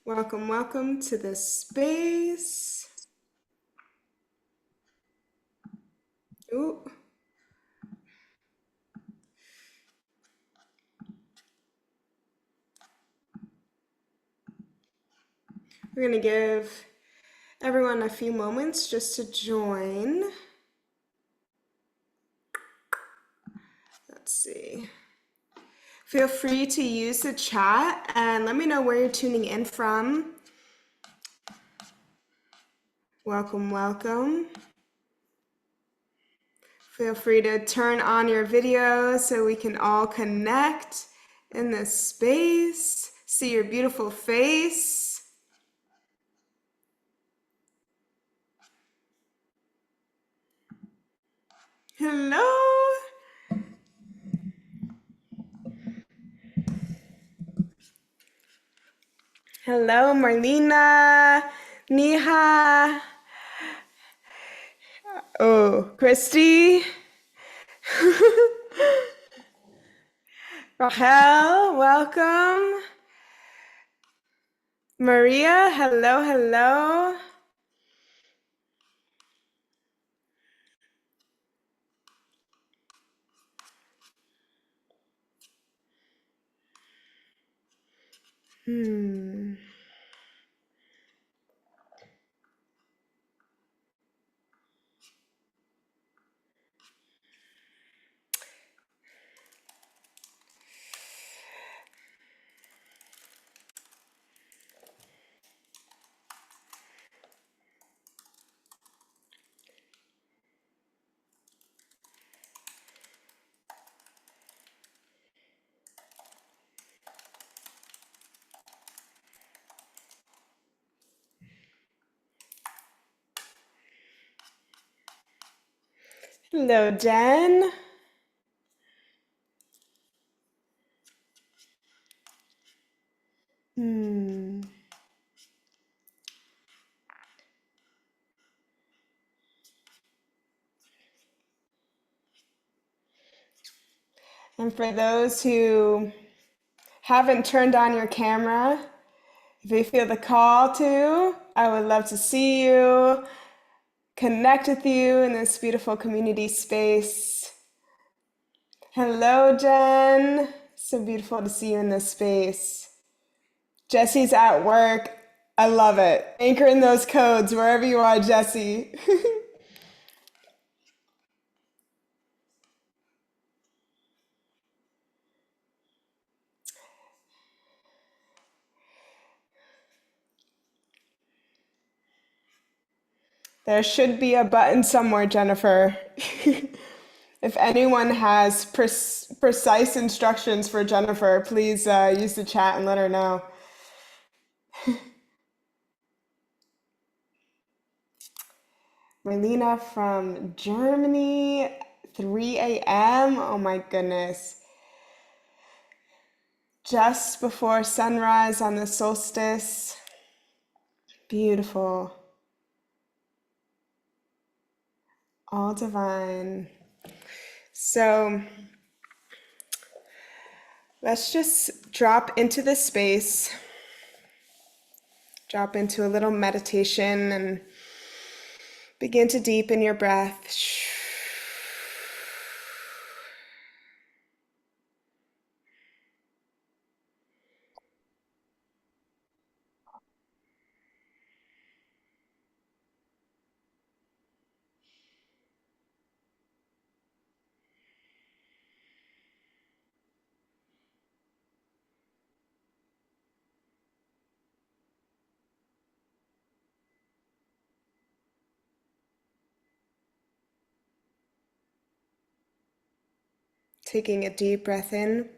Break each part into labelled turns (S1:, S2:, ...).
S1: Welcome, welcome to this space. Ooh. We're going to give everyone a few moments just to join. Let's see. Feel free to use the chat and let me know where you're tuning in from. Welcome, welcome. Feel free to turn on your video so we can all connect in this space, see your beautiful face. Hello. Hello, Marlena, Neha. Oh, Christy. Rachel, welcome. Maria, hello, hello. Hello, Jen. And for those who haven't turned on your camera, if you feel the call to, I would love to see you, connect with you in this beautiful community space. Hello, Jen. So beautiful to see you in this space. Jesse's at work. I love it. Anchor in those codes wherever you are, Jesse. There should be a button somewhere, Jennifer. If anyone has precise instructions for Jennifer, please use the chat and let her know. Marlena from Germany, 3 a.m. Oh my goodness. Just before sunrise on the solstice. Beautiful. All divine. So let's just drop into this space, drop into a little meditation and begin to deepen your breath. Taking a deep breath in.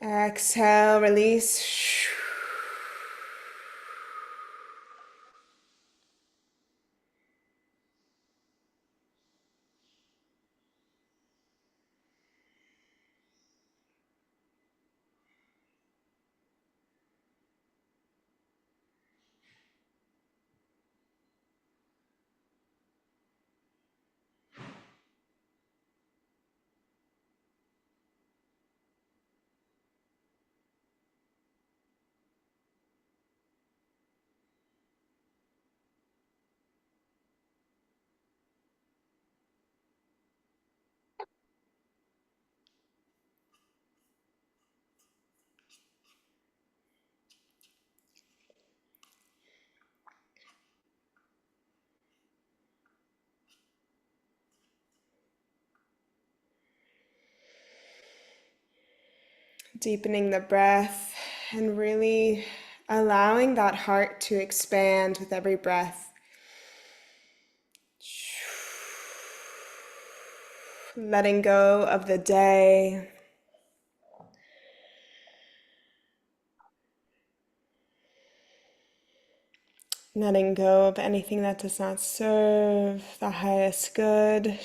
S1: Exhale, release. Deepening the breath and really allowing that heart to expand with every breath. Letting go of the day. Letting go of anything that does not serve the highest good.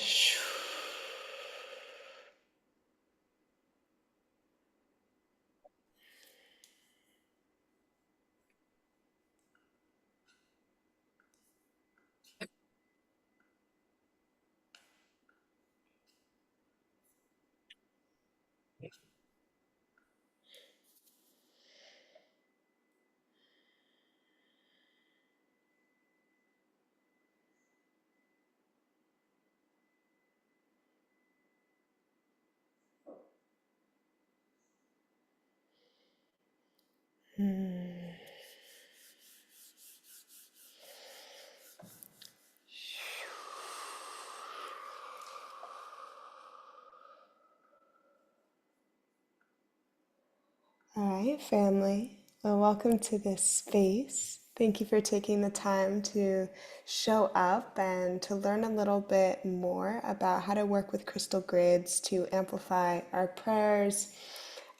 S1: All right, family. Well, welcome to this space. Thank you for taking the time to show up and to learn a little bit more about how to work with crystal grids to amplify our prayers.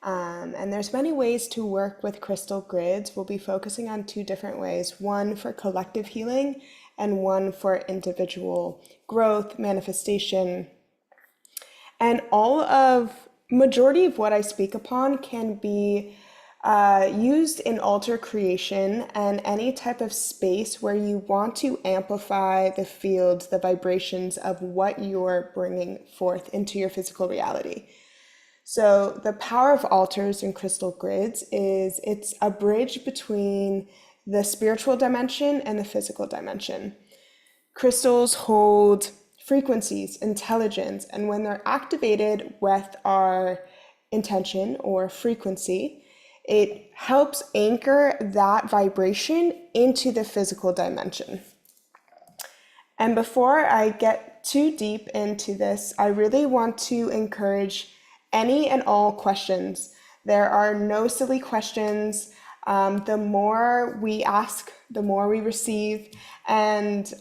S1: And there's many ways to work with crystal grids. We'll be focusing on two different ways, one for collective healing and one for individual growth, manifestation, and all of majority of what I speak upon can be used in altar creation and any type of space where you want to amplify the fields, the vibrations of what you're bringing forth into your physical reality. So the power of altars and crystal grids is it's a bridge between the spiritual dimension and the physical dimension. Crystals hold frequencies, intelligence, and when they're activated with our intention or frequency, it helps anchor that vibration into the physical dimension. And before I get too deep into this, I really want to encourage any and all questions. There are no silly questions. The more we ask, the more we receive. And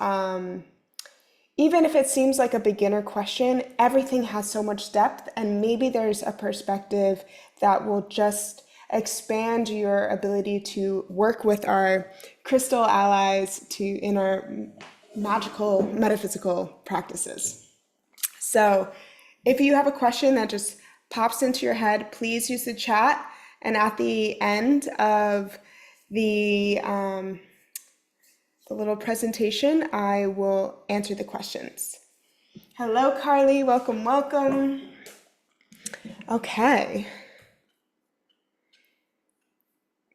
S1: even if it seems like a beginner question, everything has so much depth, and maybe there's a perspective that will just expand your ability to work with our crystal allies to in our magical metaphysical practices. So if you have a question that just pops into your head, please use the chat, and at the end of the little presentation, I will answer the questions. Hello, Carly. Welcome, welcome. Okay.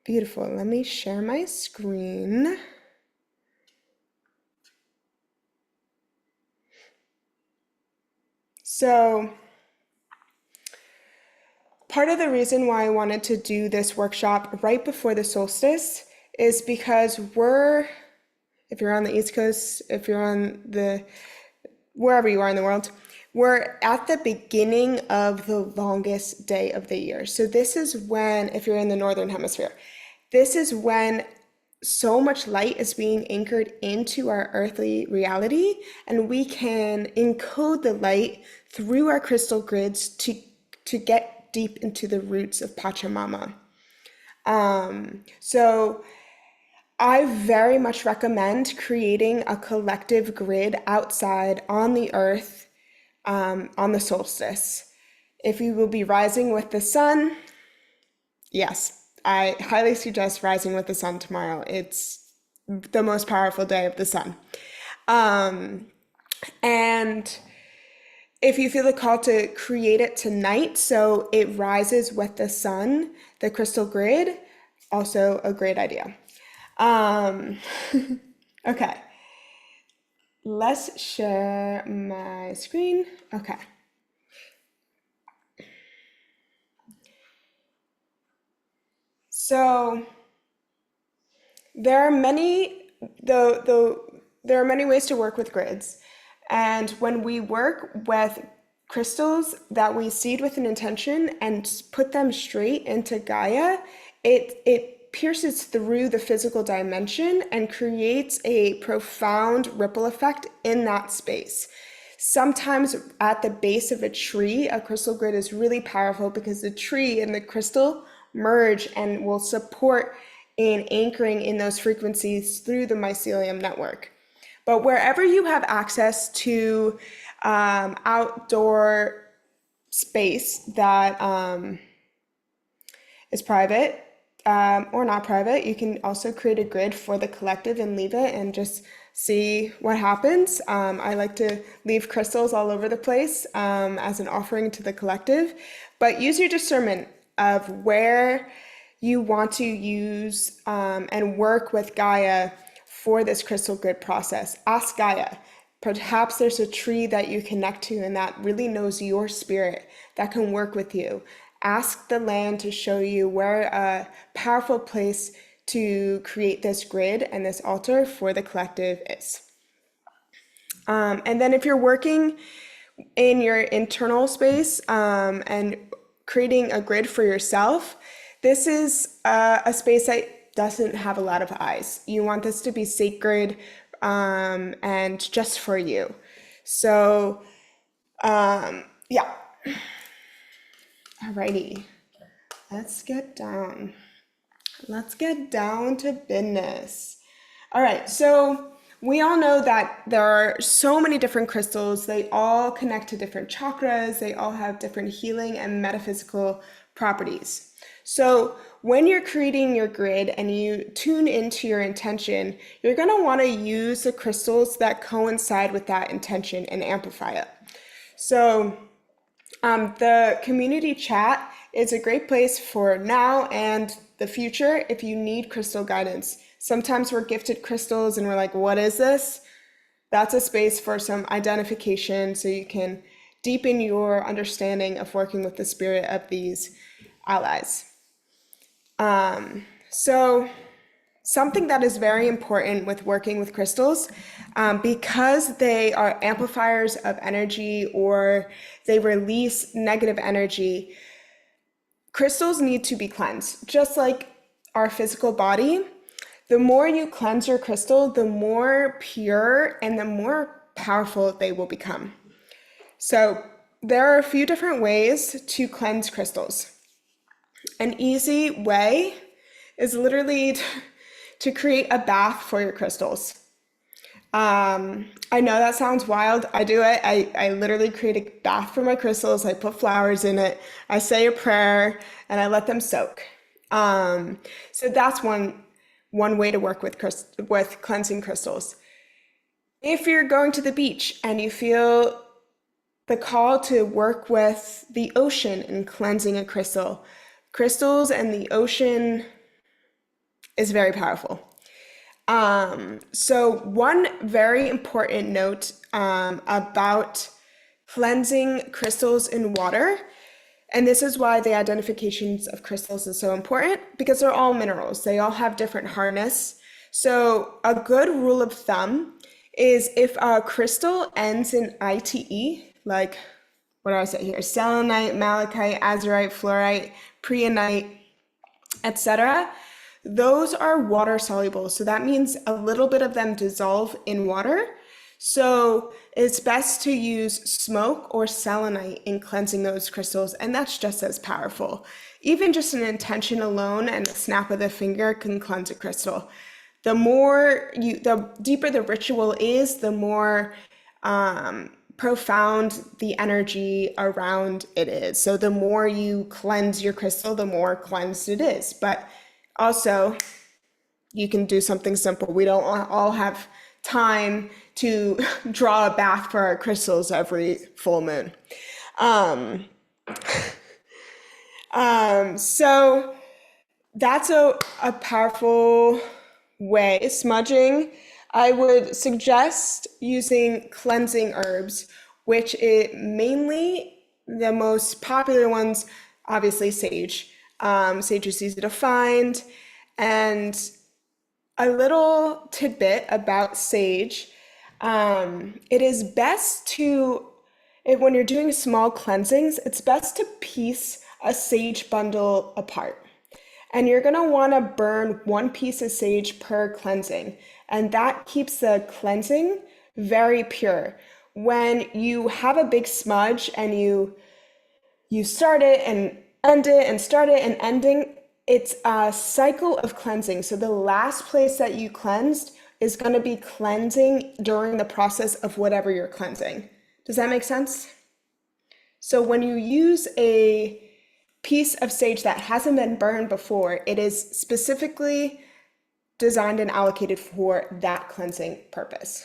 S1: Beautiful. Let me share my screen. So, part of the reason why I wanted to do this workshop right before the solstice is because if you're on the East Coast, if you're on wherever you are in the world, we're at the beginning of the longest day of the year. So this is when, if you're in the Northern Hemisphere, this is when so much light is being anchored into our earthly reality, and we can encode the light through our crystal grids to get deep into the roots of Pachamama. So I very much recommend creating a collective grid outside on the earth on the solstice. If you will be rising with the sun, yes, I highly suggest rising with the sun tomorrow. It's the most powerful day of the sun. And if you feel the call to create it tonight so it rises with the sun, the crystal grid, also a great idea. Okay, let's share my screen. Okay. So there are many there are many ways to work with grids, and when we work with crystals that we seed with an intention and put them straight into Gaia, it pierces through the physical dimension and creates a profound ripple effect in that space. Sometimes at the base of a tree, a crystal grid is really powerful because the tree and the crystal merge and will support in anchoring in those frequencies through the mycelium network. But wherever you have access to outdoor space that is private or not private, you can also create a grid for the collective and leave it and just see what happens. I like to leave crystals all over the place as an offering to the collective, but use your discernment of where you want to use and work with Gaia for this crystal grid process. Ask Gaia. Perhaps there's a tree that you connect to and that really knows your spirit that can work with you. Ask the land to show you where a powerful place to create this grid and this altar for the collective is. And then if you're working in your internal space and creating a grid for yourself, this is a space that doesn't have a lot of eyes. You want this to be sacred and just for you. So, yeah. Alrighty, let's get down. Let's get down to business. All right, so we all know that there are so many different crystals. They all connect to different chakras. They all have different healing and metaphysical properties. So when you're creating your grid and you tune into your intention, you're going to want to use the crystals that coincide with that intention and amplify it. So the community chat is a great place for now and the future if you need crystal guidance. Sometimes we're gifted crystals and we're like, what is this? That's a space for some identification so you can deepen your understanding of working with the spirit of these allies. So something that is very important with working with crystals, because they are amplifiers of energy or they release negative energy, crystals need to be cleansed. Just like our physical body, the more you cleanse your crystal, the more pure and the more powerful they will become. So there are a few different ways to cleanse crystals. An easy way is literally to create a bath for your crystals. I know that sounds wild. I do it. I literally create a bath for my crystals. I put flowers in it. I say a prayer and I let them soak. So that's one way to work with cleansing crystals. If you're going to the beach and you feel the call to work with the ocean in cleansing a crystal, crystals and the ocean is very powerful. So one very important note about cleansing crystals in water, and this is why the identifications of crystals is so important, because they're all minerals. They all have different hardness. So a good rule of thumb is if a crystal ends in ITE, like what do I say here? Selenite, malachite, azurite, fluorite, preonite, etc. Those are water soluble. So that means a little bit of them dissolve in water. So it's best to use smoke or selenite in cleansing those crystals. And that's just as powerful. Even just an intention alone and a snap of the finger can cleanse a crystal. The deeper the ritual is, the more profound the energy around it is. So the more you cleanse your crystal, the more cleansed it is. But also, you can do something simple. We don't all have time to draw a bath for our crystals every full moon. So that's a powerful way. Smudging, I would suggest using cleansing herbs, which is mainly the most popular ones, obviously sage. Sage is easy to find. And a little tidbit about sage, it is best to When you're doing small cleansings, it's best to piece a sage bundle apart. And you're gonna wanna burn one piece of sage per cleansing. And that keeps the cleansing very pure. When you have a big smudge and you start it and end it and start it and ending, it's a cycle of cleansing. So the last place that you cleansed is going to be cleansing during the process of whatever you're cleansing. Does that make sense? So when you use a piece of sage that hasn't been burned before, it is specifically designed and allocated for that cleansing purpose.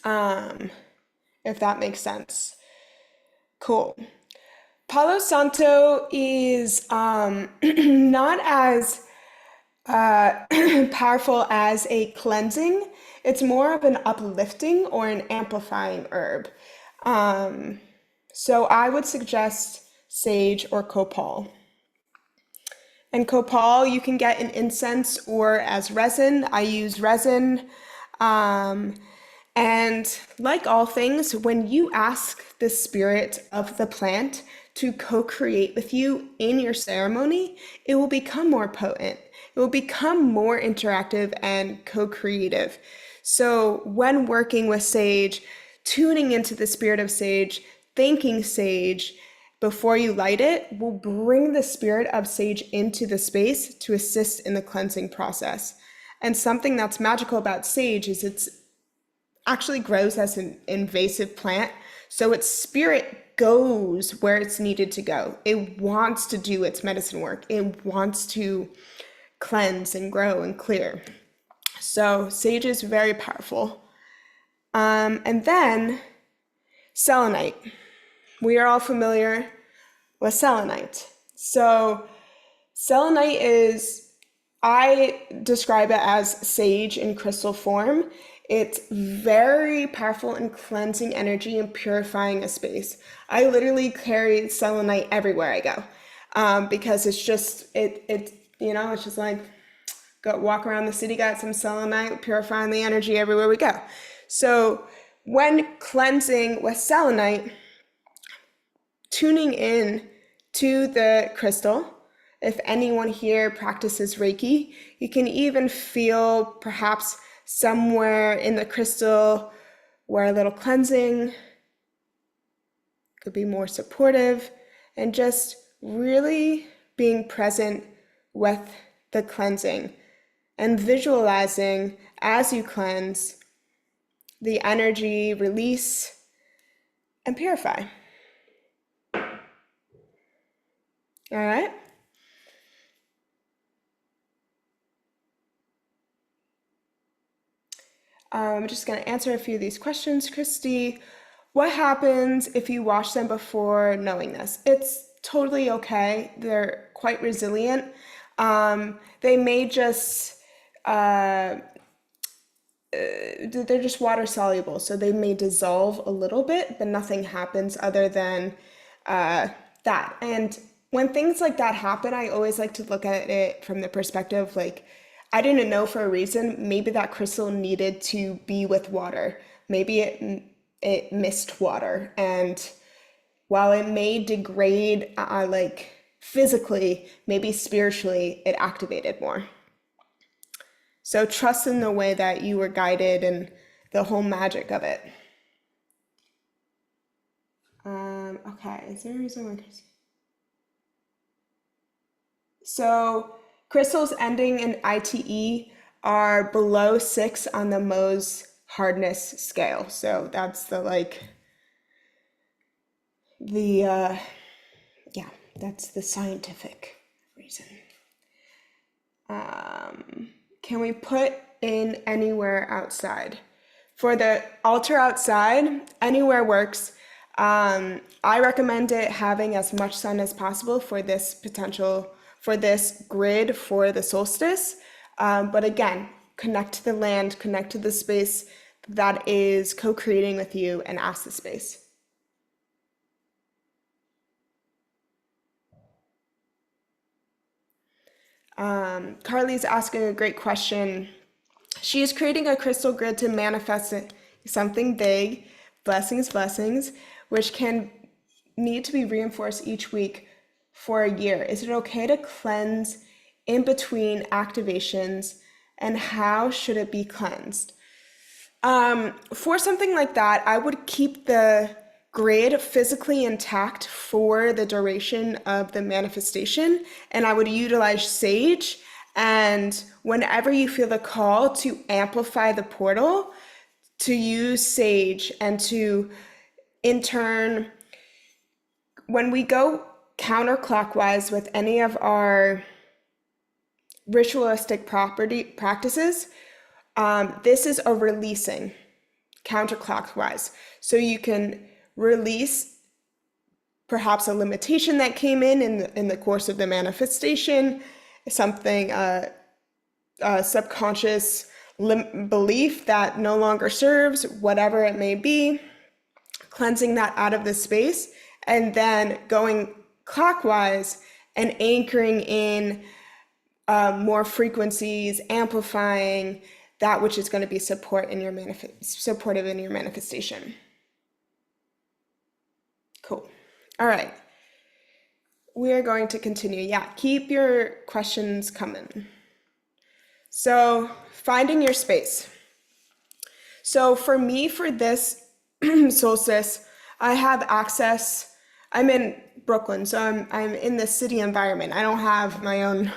S1: If that makes sense. Cool. Palo Santo is not as powerful as a cleansing. It's more of an uplifting or an amplifying herb. So I would suggest sage or copal. And copal you can get in incense or as resin. I use resin. And like all things, when you ask the spirit of the plant to co-create with you in your ceremony, it will become more potent. It will become more interactive and co-creative. So when working with sage, tuning into the spirit of sage, thanking sage before you light it will bring the spirit of sage into the space to assist in the cleansing process. And something that's magical about sage is it's actually grows as an invasive plant, so its spirit goes where it's needed to go. It wants to do its medicine work. It wants to cleanse and grow and clear. So sage is very powerful. And then selenite. We are all familiar with selenite. So selenite is, I describe it as sage in crystal form. It's very powerful in cleansing energy and purifying a space. I literally carry selenite everywhere I go because it's just, it's just like, go walk around the city, got some selenite, purifying the energy everywhere we go. So when cleansing with selenite, tuning in to the crystal. If anyone here practices Reiki, you can even feel perhaps somewhere in the crystal where a little cleansing could be more supportive, and just really being present with the cleansing and visualizing as you cleanse the energy release and purify. All right. I'm just going to answer a few of these questions. Christy, what happens if you wash them before knowing this? It's totally okay. They're quite resilient. They may just, they're just water soluble, so they may dissolve a little bit, but nothing happens other than that. And when things like that happen, I always like to look at it from the perspective like, I didn't know for a reason. Maybe that crystal needed to be with water. Maybe it missed water, and while it may degrade like physically, maybe spiritually, it activated more. So trust in the way that you were guided and the whole magic of it. Okay, is there a reason why? So crystals ending in ITE are below 6 on the Mohs hardness scale. So that's that's the scientific reason. Can we put in anywhere outside? For the altar outside, anywhere works. I recommend it having as much sun as possible for this grid for the solstice. But again, connect to the land, connect to the space that is co-creating with you, and ask the space. Carly's asking a great question. She is creating a crystal grid to manifest something big, blessings, blessings. which can need to be reinforced each week for a year. Is it okay to cleanse in between activations, and how should it be cleansed? For something like that, I would keep the grid physically intact for the duration of the manifestation, and I would utilize sage. And whenever you feel the call to amplify the portal, to use sage, and to, in turn, when we go counterclockwise with any of our ritualistic practices, this is a releasing counterclockwise. So you can release perhaps a limitation that came in the course of the manifestation, something, a subconscious belief that no longer serves, whatever it may be, cleansing that out of the space, and then going clockwise and anchoring in more frequencies, amplifying that which is going to be supportive in your manifestation. Cool. All right. We are going to continue. Yeah, keep your questions coming. So, finding your space. So for me, for this solstice, I have access. I'm in Brooklyn, so I'm in the city environment. I don't have my own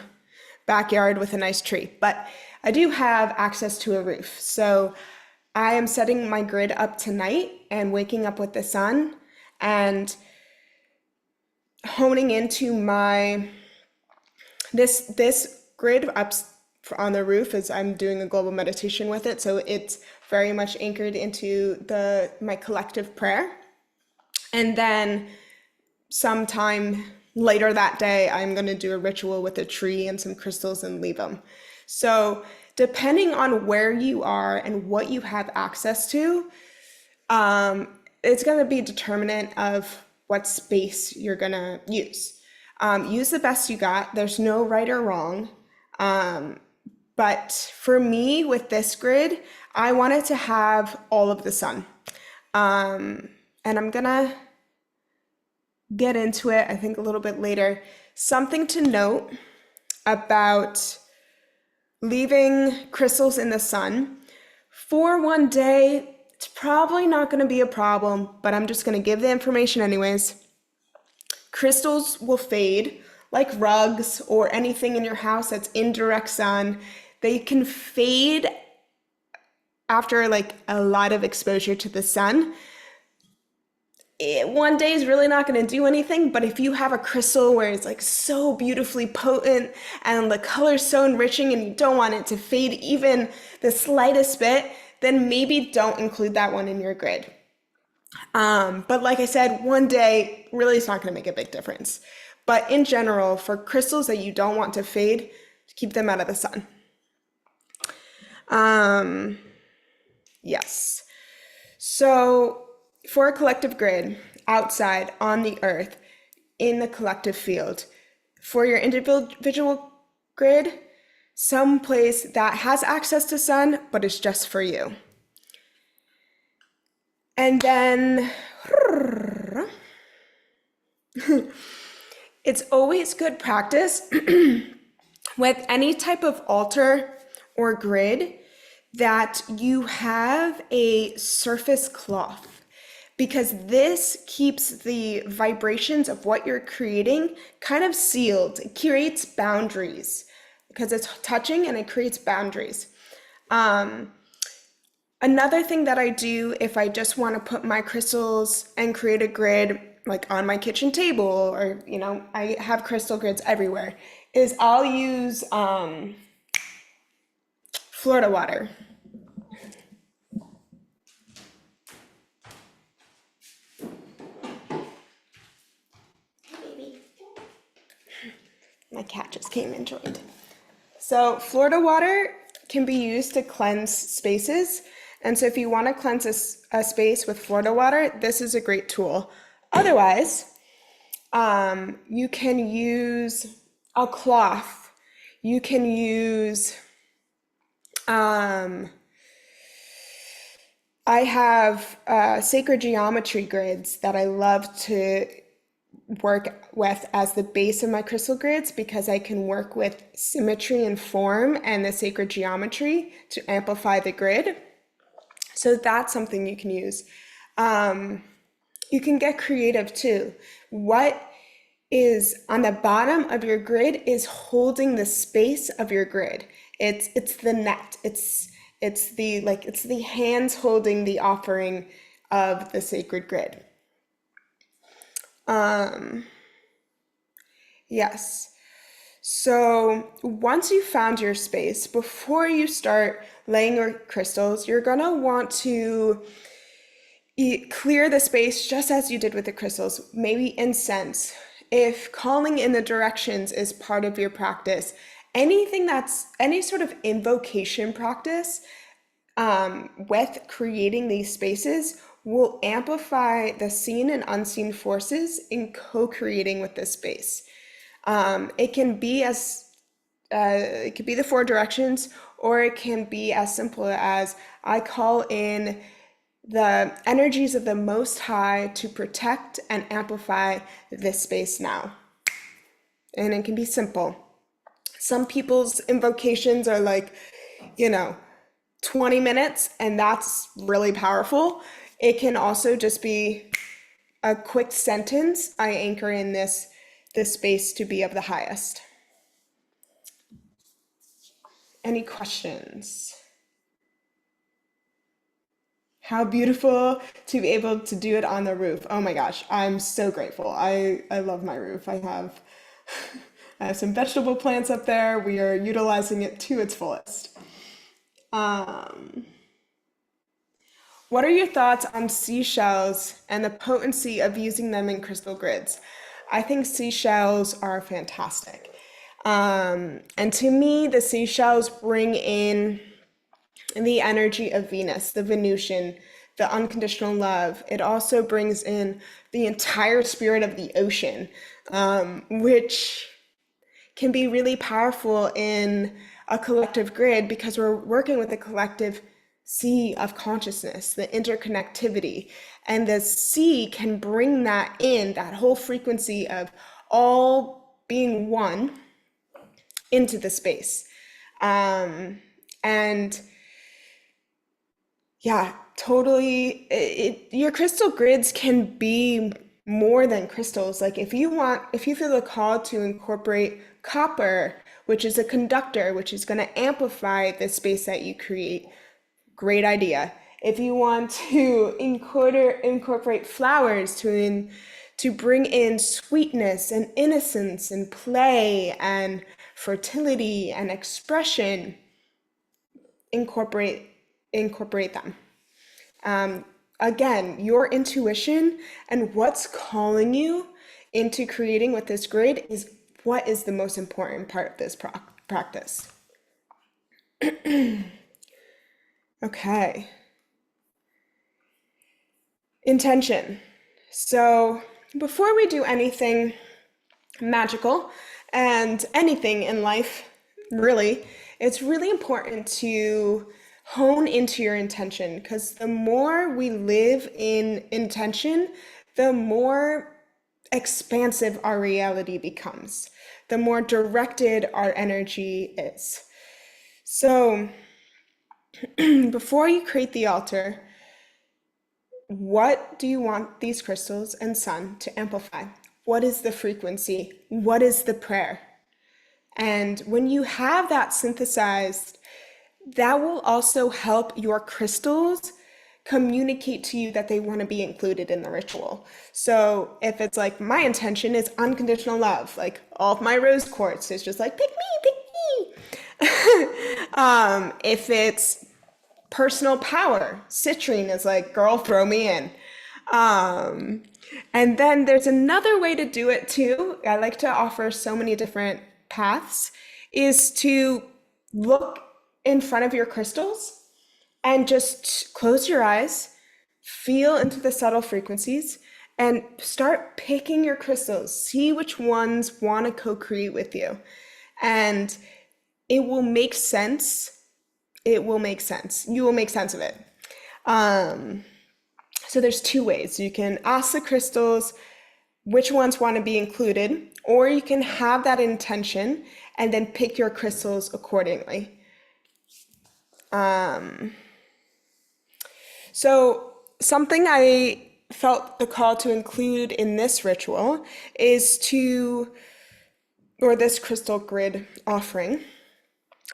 S1: backyard with a nice tree, but I do have access to a roof. So I am setting my grid up tonight and waking up with the sun and honing into this grid up on the roof as I'm doing a global meditation with it. So it's very much anchored into my collective prayer. And then sometime later that day, I'm going to do a ritual with a tree and some crystals and leave them. So depending on where you are and what you have access to, it's going to be determinant of what space you're going to use. Use the best you got. There's no right or wrong. But for me, with this grid, I wanted to have all of the sun. And I'm going to get into it, I think, a little bit later. Something to note about leaving crystals in the sun. For one day, it's probably not going to be a problem, but I'm just going to give the information anyways. Crystals will fade, like rugs or anything in your house that's in direct sun. They can fade after like a lot of exposure to the sun. One day is really not going to do anything, but if you have a crystal where it's like so beautifully potent and the color's so enriching and you don't want it to fade even the slightest bit, then maybe don't include that one in your grid. But like I said, one day really is not going to make a big difference. But in general, for crystals that you don't want to fade, keep them out of the sun. Yes. So for a collective grid, outside, on the earth, in the collective field, for your individual grid, some place that has access to sun, but it's just for you. And then, it's always good practice with any type of altar or grid that you have a surface cloth, because this keeps the vibrations of what you're creating kind of sealed. It creates boundaries because it's touching and it creates boundaries. Another thing that I do if I just want to put my crystals and create a grid like on my kitchen table, or I have crystal grids everywhere, is I'll use Florida water. My cat just came and joined. So Florida water can be used to cleanse spaces. And so if you want to cleanse a space with Florida water, this is a great tool. Otherwise, you can use a cloth. You can use I have sacred geometry grids that I love to work with as the base of my crystal grids because I can work with symmetry and form and the sacred geometry to amplify the grid. So that's something you can use. Um, you can get creative too. What is on the bottom of your grid is holding the space of your grid. It's the net. It's the hands holding the offering of the sacred grid. Um, yes. So once you've found your space, before you start laying your crystals, you're gonna want to clear the space just as you did with the crystals, maybe incense. If calling in the directions is part of your practice, anything that's any sort of invocation practice with creating these spaces will amplify the seen and unseen forces in co-creating with this space. It can be it could be the four directions, or it can be as simple as I call in the energies of the Most High to protect and amplify this space now. And it can be simple. Some people's invocations are like, you know, 20 minutes, and that's really powerful. It can also just be a quick sentence. I anchor in this space to be of the highest. Any questions? How beautiful to be able to do it on the roof. Oh my gosh, I'm so grateful. I love my roof. I have some vegetable plants up there. We are utilizing it to its fullest. Um, what are your thoughts on seashells and the potency of using them in crystal grids? I think seashells are fantastic. And to me, the seashells bring in the energy of Venus, the Venusian, the unconditional love. It also brings in the entire spirit of the ocean, which can be really powerful in a collective grid because we're working with a collective sea of consciousness, the interconnectivity. And the sea can bring that in, that whole frequency of all being one into the space. And yeah, totally. Your crystal grids can be more than crystals. Like if you feel the call to incorporate copper, which is a conductor, which is going to amplify the space that you create, great idea. If you want to incorporate flowers to bring in sweetness and innocence and play and fertility and expression, incorporate them. Again, your intuition and what's calling you into creating with this grid is what is the most important part of this practice. Okay. Intention. So before we do anything magical and anything in life, really, it's really important to hone into your intention because the more we live in intention, the more expansive our reality becomes, the more directed our energy is. So before you create the altar, what do you want these crystals and sun to amplify? What is the frequency? What is the prayer? And when you have that synthesized, that will also help your crystals communicate to you that they want to be included in the ritual. So if it's like my intention is unconditional love, like all of my rose quartz is just like pick me, pick me. If it's personal power, citrine is like girl, throw me in. And then there's another way to do it too. I like to offer so many different paths, is to look in front of your crystals and just close your eyes, feel into the subtle frequencies, and start picking your crystals. See which ones want to co-create with you. And it will make sense. It will make sense. You will make sense of it. So there's two ways. You can ask the crystals which ones want to be included, or you can have that intention and then pick your crystals accordingly. So something I felt the call to include in this ritual is or this crystal grid offering,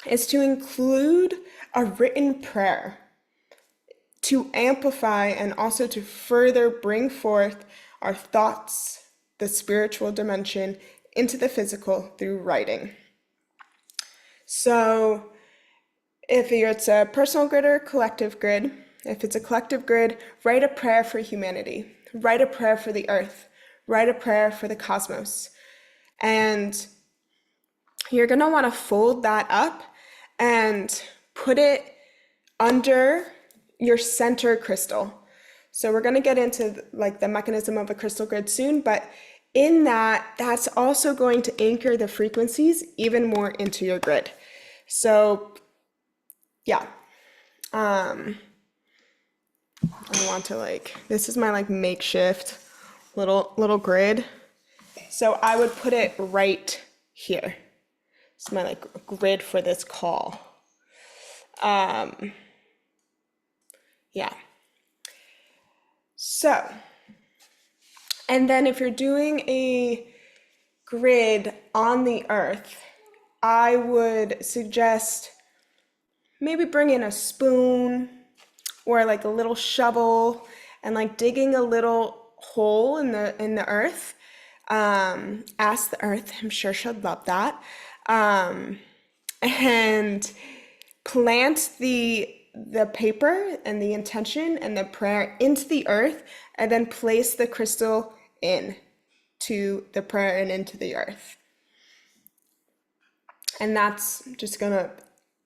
S1: is to include a written prayer to amplify and also to further bring forth our thoughts, the spiritual dimension, into the physical through writing. So if it's a personal grid or a collective grid, if it's a collective grid, write a prayer for humanity, write a prayer for the earth, write a prayer for the cosmos. And you're going to want to fold that up and put it under your center crystal. So we're going to get into like the mechanism of a crystal grid soon, but in that's also going to anchor the frequencies even more into your grid. So yeah, I want to this is my makeshift little grid. So I would put it right here. It's my grid for this call. Yeah. So, and then if you're doing a grid on the earth, I would suggest maybe bring in a spoon or a little shovel and digging a little hole in the earth. Ask the earth, I'm sure she'll love that. And plant the paper and the intention and the prayer into the earth, and then place the crystal in to the prayer and into the earth. And that's just gonna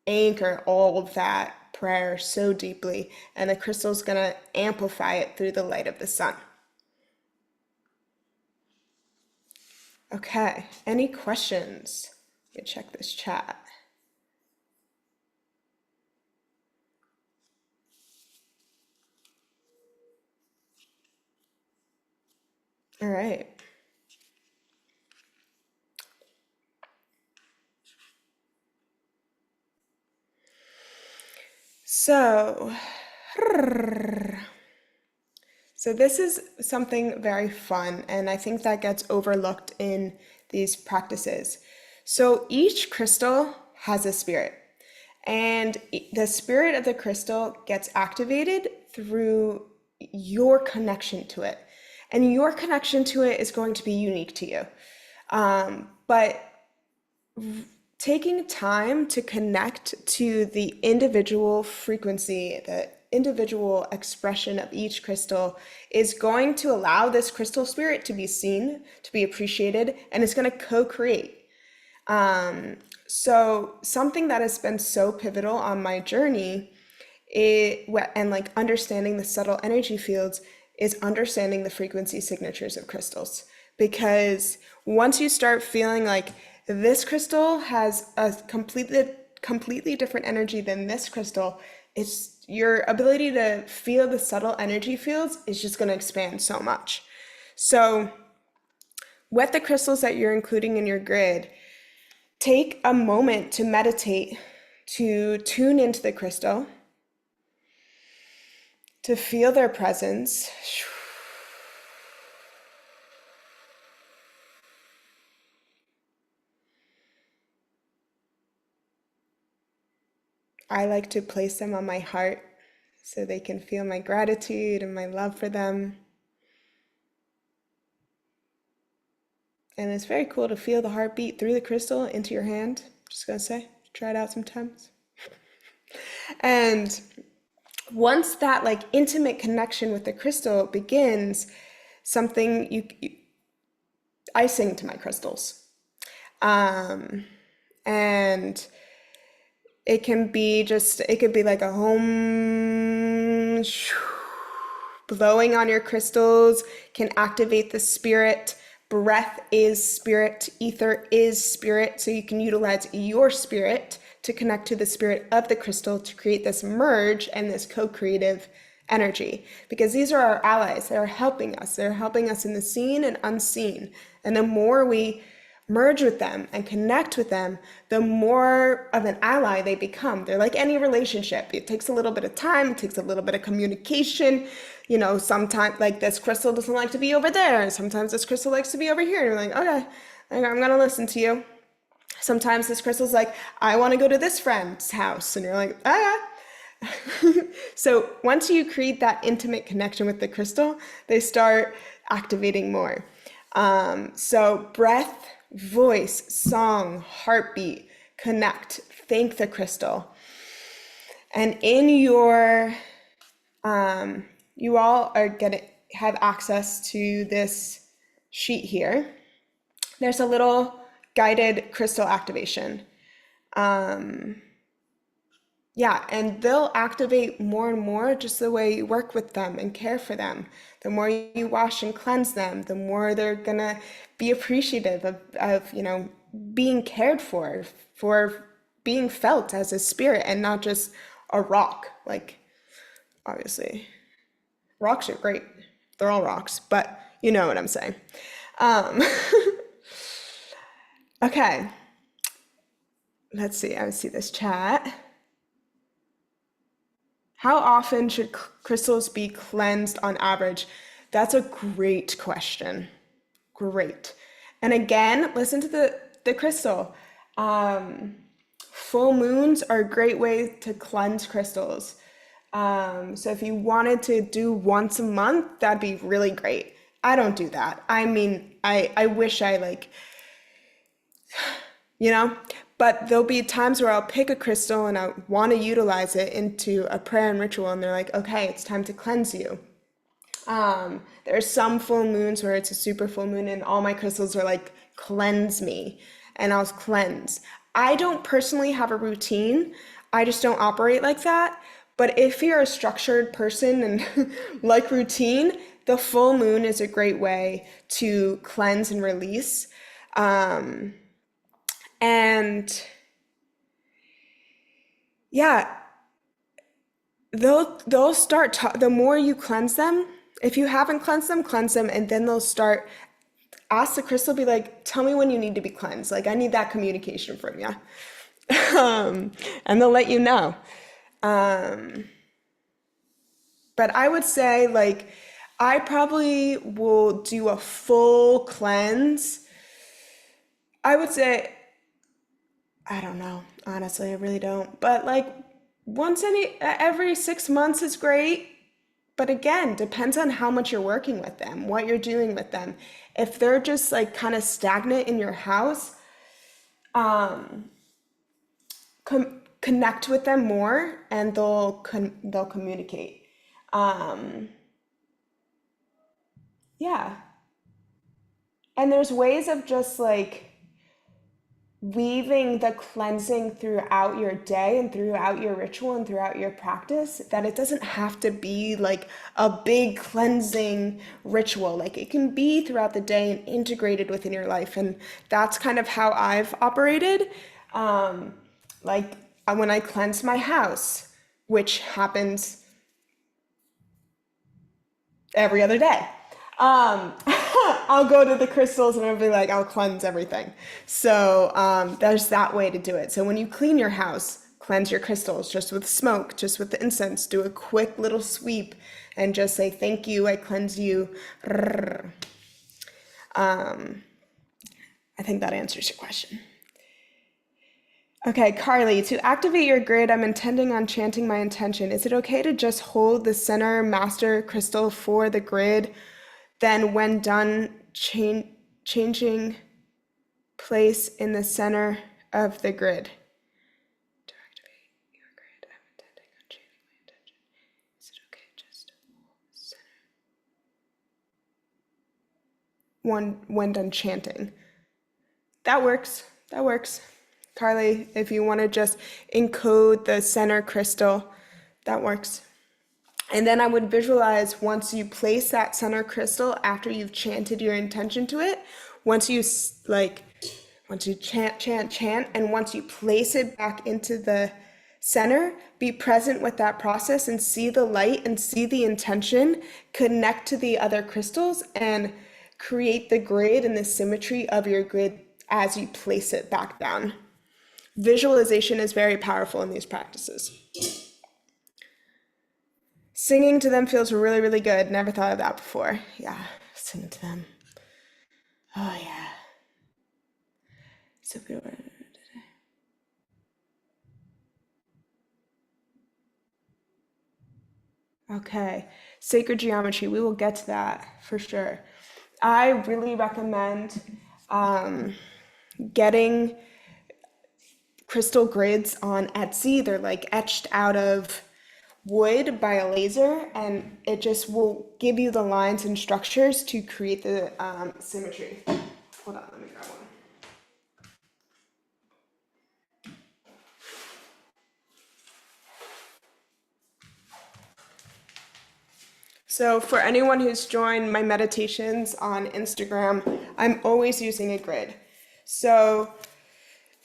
S1: anchor all of that prayer so deeply, and the crystal's gonna amplify it through the light of the sun. Okay, any questions? Let me check this chat. All right. So this is something very fun, and I think that gets overlooked in these practices. So each crystal has a spirit, and the spirit of the crystal gets activated through your connection to it. And your connection to it is going to be unique to you. But taking time to connect to the individual frequency, the individual expression of each crystal is going to allow this crystal spirit to be seen, to be appreciated, and it's going to co-create. So something that has been so pivotal on my journey and understanding the subtle energy fields is understanding the frequency signatures of crystals. Because once you start feeling like this crystal has a completely different energy than this crystal, it's your ability to feel the subtle energy fields is just going to expand so much. So with the crystals that you're including in your grid, take a moment to meditate, to tune into the crystal, to feel their presence. I like to place them on my heart so they can feel my gratitude and my love for them. And it's very cool to feel the heartbeat through the crystal into your hand. Just gonna say, try it out sometimes. And once that intimate connection with the crystal begins, I sing to my crystals. And it could be like a home blowing on your crystals can activate the spirit. Breath is spirit, ether is spirit, so you can utilize your spirit to connect to the spirit of the crystal to create this merge and this co-creative energy, because these are our allies. They're helping us. They're helping us in the seen and unseen. And the more we merge with them and connect with them, the more of an ally they become. They're like any relationship. It takes a little bit of time, it takes a little bit of communication. You know, sometimes like this crystal doesn't like to be over there, and sometimes this crystal likes to be over here. And you're like, okay, I'm gonna listen to you. Sometimes this crystal's like, I want to go to this friend's house, and you're like, So once you create that intimate connection with the crystal, they start activating more. So breath, voice, song, heartbeat, connect, thank the crystal. And in your, you all are gonna have access to this sheet here. There's a little guided crystal activation. Yeah, and they'll activate more and more just the way you work with them and care for them. The more you wash and cleanse them, the more they're gonna be appreciative of being cared for being felt as a spirit and not just a rock. Like, obviously, rocks are great. They're all rocks, but you know what I'm saying. Um, okay, let's see. I see this chat. How often should crystals be cleansed on average? That's a great question. Great. And again, listen to the crystal. Full moons are a great way to cleanse crystals. So if you wanted to do once a month, that'd be really great. I don't do that. I mean, I wish I like, but there'll be times where I'll pick a crystal and I want to utilize it into a prayer and ritual, and they're like, okay, it's time to cleanse you. There's some full moons where it's a super full moon and all my crystals are like, cleanse me, and I'll cleanse. I don't personally have a routine. I just don't operate like that. But if you're a structured person and like routine, the full moon is a great way to cleanse and release. And yeah, they'll start the more you cleanse them. If you haven't cleanse them, and then they'll start ask the crystal, be like, tell me when you need to be cleansed. Like, I need that communication from you. And they'll let you know. But I would say, like, I probably will do a full cleanse. I would say, I don't know. Honestly, I really don't. But like every 6 months is great. But again, depends on how much you're working with them, what you're doing with them. If they're just like kind of stagnant in your house, connect with them more, and they'll communicate. Yeah. And there's ways of just like weaving the cleansing throughout your day and throughout your ritual and throughout your practice, that it doesn't have to be like a big cleansing ritual. Like, it can be throughout the day and integrated within your life. And that's kind of how I've operated. Like, when I cleanse my house, which happens every other day. I'll go to the crystals and I'll be like, I'll cleanse everything. So there's that way to do it. So when you clean your house, cleanse your crystals just with smoke, just with the incense. Do a quick little sweep and just say, thank you, I cleanse you. I think that answers your question. Okay, Carly, to activate your grid, I'm intending on chanting my intention. Is it okay to just hold the center master crystal for the grid? Then when done, changing place in the center of the grid. To activate your grid, I'm intending on chanting my intention. Is it okay just to hold the center? When done chanting. That works. That works. Carly, if you want to just encode the center crystal, that works. And then I would visualize, once you place that center crystal after you've chanted your intention to it, once you chant, and once you place it back into the center, be present with that process and see the light and see the intention connect to the other crystals and create the grid and the symmetry of your grid as you place it back down. Visualization is very powerful in these practices. Singing to them feels really, really good. Never thought of that before. Yeah, sing to them. Oh, yeah. So good. Okay, sacred geometry. We will get to that for sure. I really recommend getting crystal grids on Etsy. They're like etched out of wood by a laser, and it just will give you the lines and structures to create the symmetry. Hold on, let me grab one. So for anyone who's joined my meditations on Instagram, I'm always using a grid. So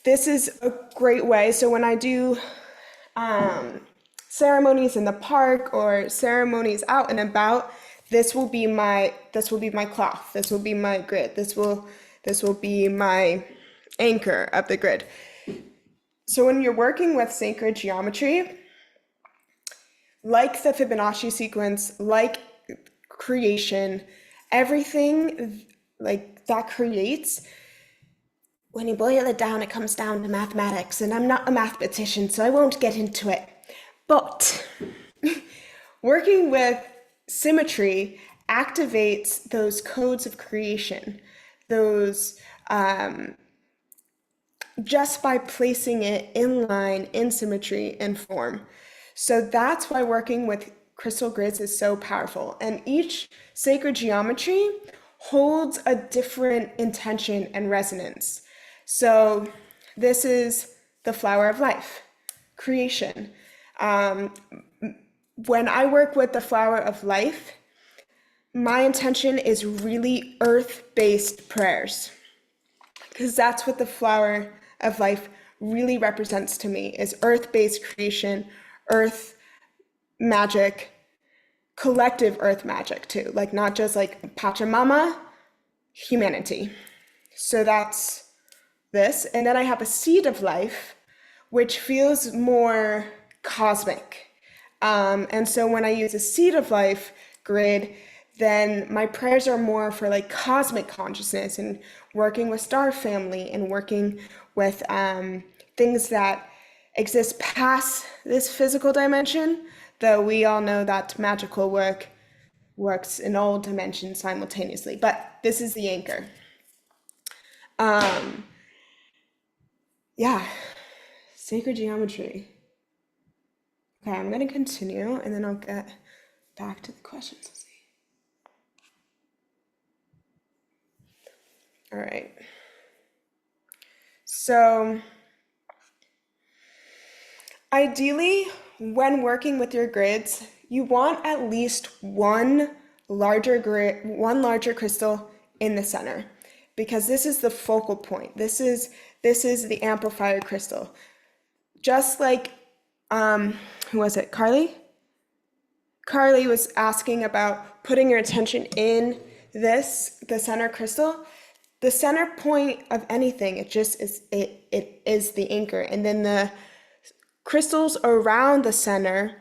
S1: this is a great way. So when I do ceremonies in the park or ceremonies out and about, this will be my cloth. This will be my grid. This will be my anchor of the grid. So when you're working with sacred geometry, like the Fibonacci sequence, like creation, everything like that creates, when you boil it down, it comes down to mathematics, and I'm not a mathematician, so I won't get into it. But working with symmetry activates those codes of creation, those just by placing it in line, in symmetry, in form. So that's why working with crystal grids is so powerful. And each sacred geometry holds a different intention and resonance. So this is the flower of life, creation. When I work with the flower of life, my intention is really earth-based prayers, because that's what the flower of life really represents to me, is earth-based creation, earth magic, collective earth magic too, like not just like Pachamama, humanity. So that's this. And then I have a seed of life, which feels more cosmic. And so when I use a seed of life grid, then my prayers are more for like cosmic consciousness and working with star family and working with things that exist past this physical dimension, though we all know that magical work works in all dimensions simultaneously. But this is the anchor. Yeah, sacred geometry. Okay, I'm going to continue and then I'll get back to the questions. Let's see. All right. So ideally, when working with your grids, you want at least one larger crystal in the center, because this is the focal point. This is the amplifier crystal. Just like who was it? Carly? Carly was asking about putting your attention in the center crystal. The center point of anything, it just is, it is the anchor. And then the crystals around the center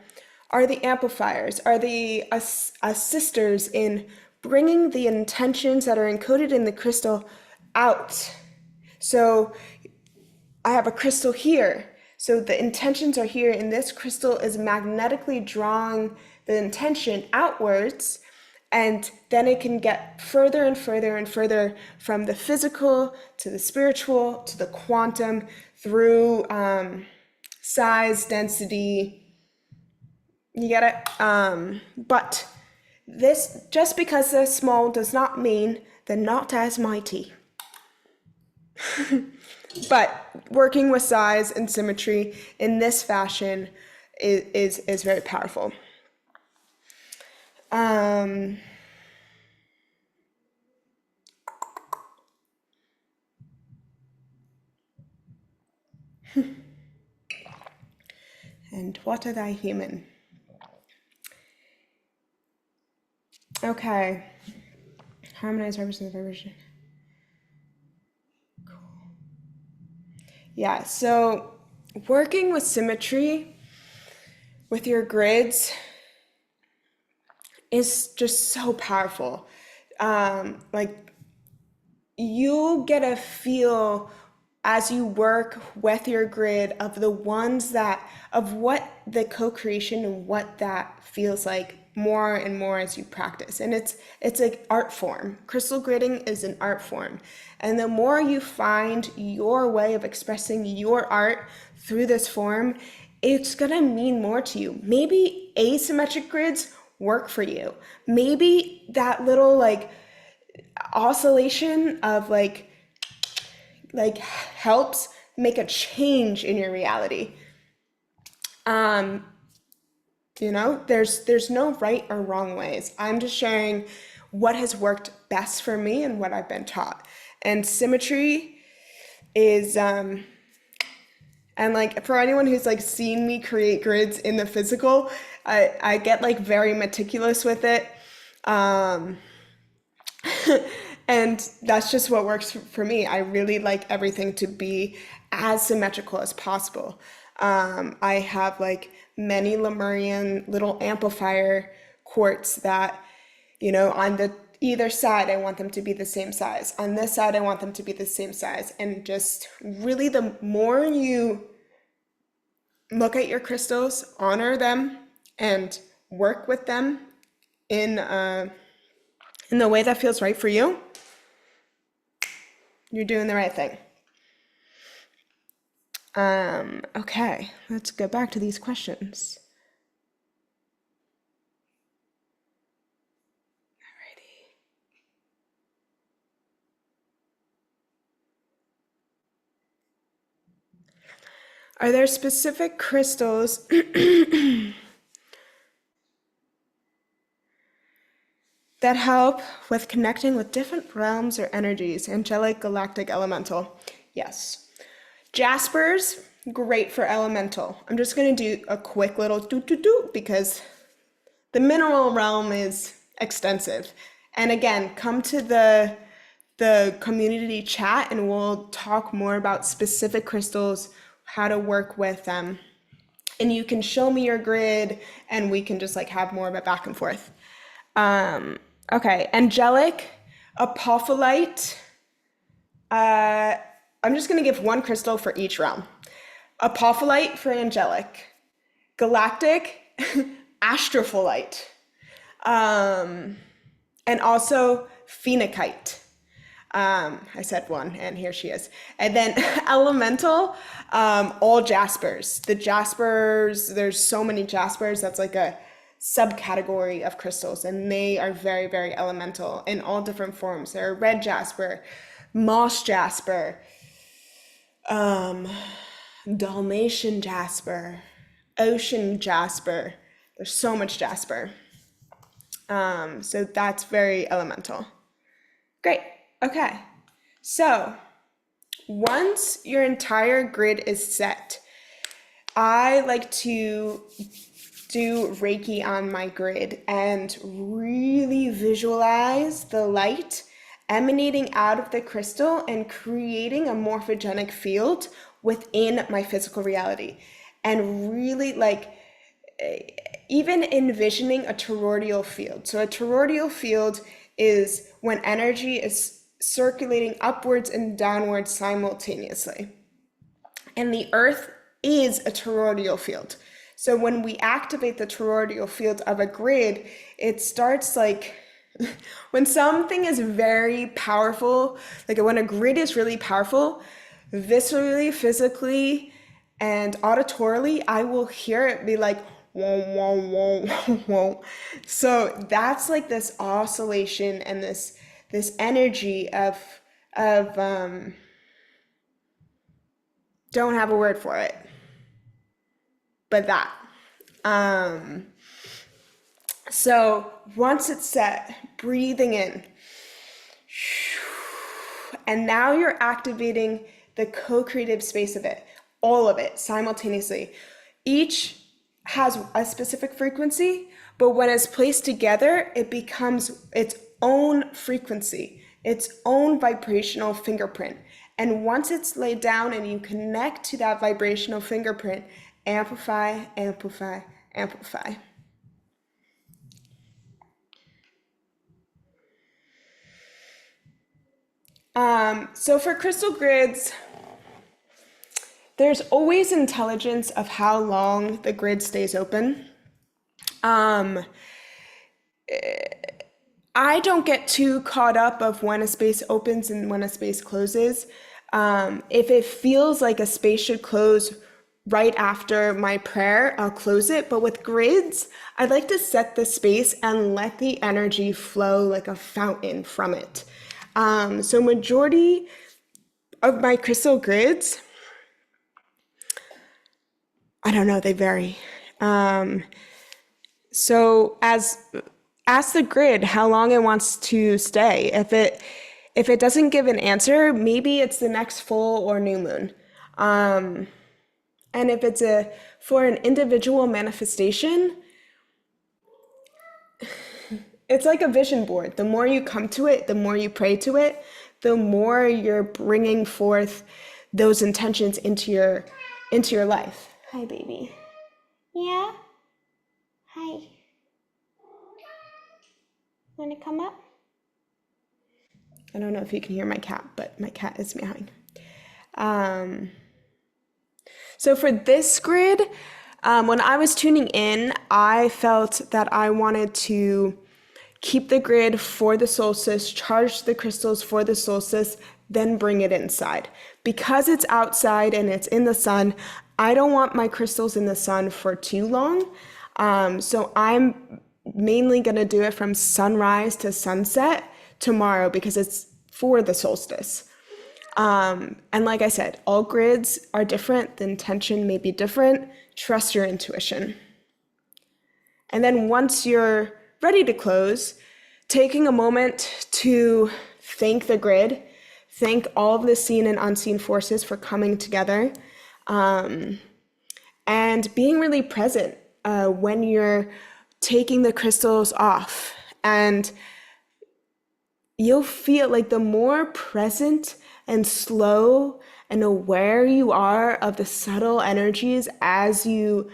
S1: are the amplifiers, are the assisters in bringing the intentions that are encoded in the crystal out. So I have a crystal here. So the intentions are here, and this crystal is magnetically drawing the intention outwards, and then it can get further and further and further from the physical to the spiritual to the quantum through size, density. You get it? But this, just because they're small does not mean they're not as mighty. But working with size and symmetry in this fashion is very powerful. and what are thy human? Okay. Harmonize, represent the vibration. Cool. Yeah, so working with symmetry with your grids is just so powerful. Like you'll get a feel as you work with your grid of the ones that of what the co-creation and what that feels like more and more as you practice. And it's an art form. Crystal gridding is an art form. And the more you find your way of expressing your art through this form, it's gonna mean more to you. Maybe asymmetric grids work for you. Maybe that little like oscillation of like helps make a change in your reality. You know, there's no right or wrong ways. I'm just sharing what has worked best for me and what I've been taught. And symmetry is and like for anyone who's like seen me create grids in the physical, I get like very meticulous with it. And that's just what works for me. I really like everything to be as symmetrical as possible. I have like many Lemurian little amplifier quartz that, you know, on the either side, I want them to be the same size. On this side, I want them to be the same size. And just really the more you look at your crystals, honor them, and work with them in the way that feels right for you, you're doing the right thing. Okay, let's go back to these questions. Alrighty. Are there specific crystals that help with connecting with different realms or energies, angelic, galactic, elemental? Yes. Jaspers, great for elemental. I'm just going to do a quick little do because the mineral realm is extensive. And again, come to the community chat and we'll talk more about specific crystals, how to work with them. And you can show me your grid and we can just like have more of a back and forth. Okay, angelic, apophyllite. I'm just going to give one crystal for each realm. Apophyllite for angelic, galactic, astrophyllite, and also phenakite. I said one, and here she is. And then elemental, all jaspers. The jaspers, there's so many jaspers. That's like a subcategory of crystals, and they are very, very elemental in all different forms. There are red jasper, moss jasper, Dalmatian jasper, ocean jasper. There's so much jasper. So that's very elemental. Great. Okay. So once your entire grid is set, I like to do Reiki on my grid and really visualize the light emanating out of the crystal and creating a morphogenic field within my physical reality. And really like even envisioning a toroidal field. So a toroidal field is when energy is circulating upwards and downwards simultaneously. And the earth is a toroidal field. So when we activate the toroidal field of a grid, it starts like when something is very powerful, like when a grid is really powerful, viscerally, physically, and auditorily, I will hear it be like, whoa, whoa, whoa, whoa, whoa. So that's like this oscillation and this energy of don't have a word for it, but that. So once it's set, breathing in, and now you're activating the co-creative space of it, all of it simultaneously. Each has a specific frequency, but when it's placed together, it becomes its own frequency, its own vibrational fingerprint. And once it's laid down and you connect to that vibrational fingerprint, amplify, amplify, amplify. So for crystal grids, there's always intelligence of how long the grid stays open. Um, I don't get too caught up of when a space opens and when a space closes. If it feels like a space should close right after my prayer, I'll close it. But with grids, I'd like to set the space and let the energy flow like a fountain from it. So majority of my crystal grids, I don't know, they vary. So ask the grid how long it wants to stay. If it doesn't give an answer, maybe it's the next full or new moon. And if it's for an individual manifestation, it's like a vision board. The more you come to it, the more you pray to it, the more you're bringing forth those intentions into your life. Hi, baby. Yeah. Hi. Want to come up? I don't know if you can hear my cat, but my cat is meowing. So for this grid, when I was tuning in, I felt that I wanted to keep the grid for the solstice, charge the crystals for the solstice, then bring it inside. Because it's outside and it's in the sun, I don't want my crystals in the sun for too long. So I'm mainly going to do it from sunrise to sunset tomorrow because it's for the solstice. And like I said, all grids are different. The intention may be different. Trust your intuition. And then once you're ready to close, taking a moment to thank the grid, thank all of the seen and unseen forces for coming together, and being really present when you're taking the crystals off. And you'll feel like the more present and slow and aware you are of the subtle energies as you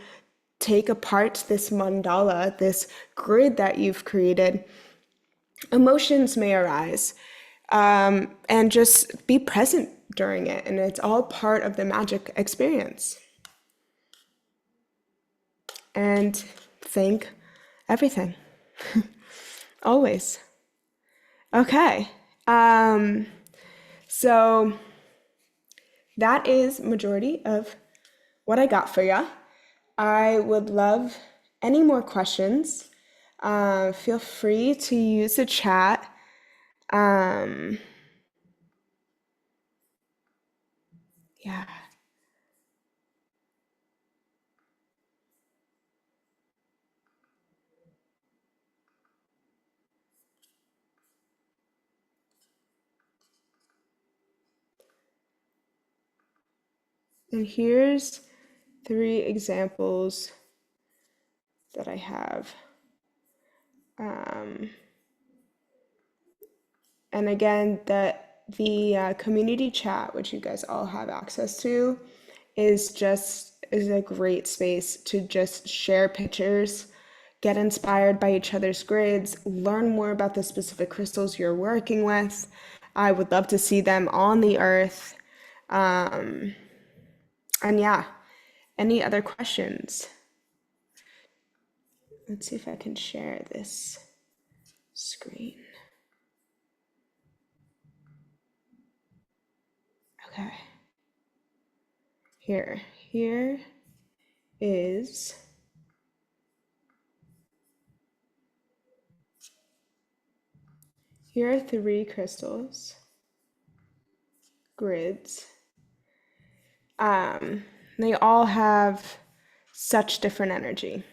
S1: take apart this mandala, this grid that you've created, emotions may arise. And just be present during it. And it's all part of the magic experience. And thank everything. Always. Okay. So that is majority of what I got for you. I would love any more questions. Feel free to use the chat. Yeah. And here's 3 examples that I have. And again, the community chat, which you guys all have access to, is a great space to just share pictures, get inspired by each other's grids, learn more about the specific crystals you're working with. I would love to see them on the earth. And yeah, any other questions? Let's see if I can share this screen. Okay. Here is here are 3 crystals, grids. They all have such different energy.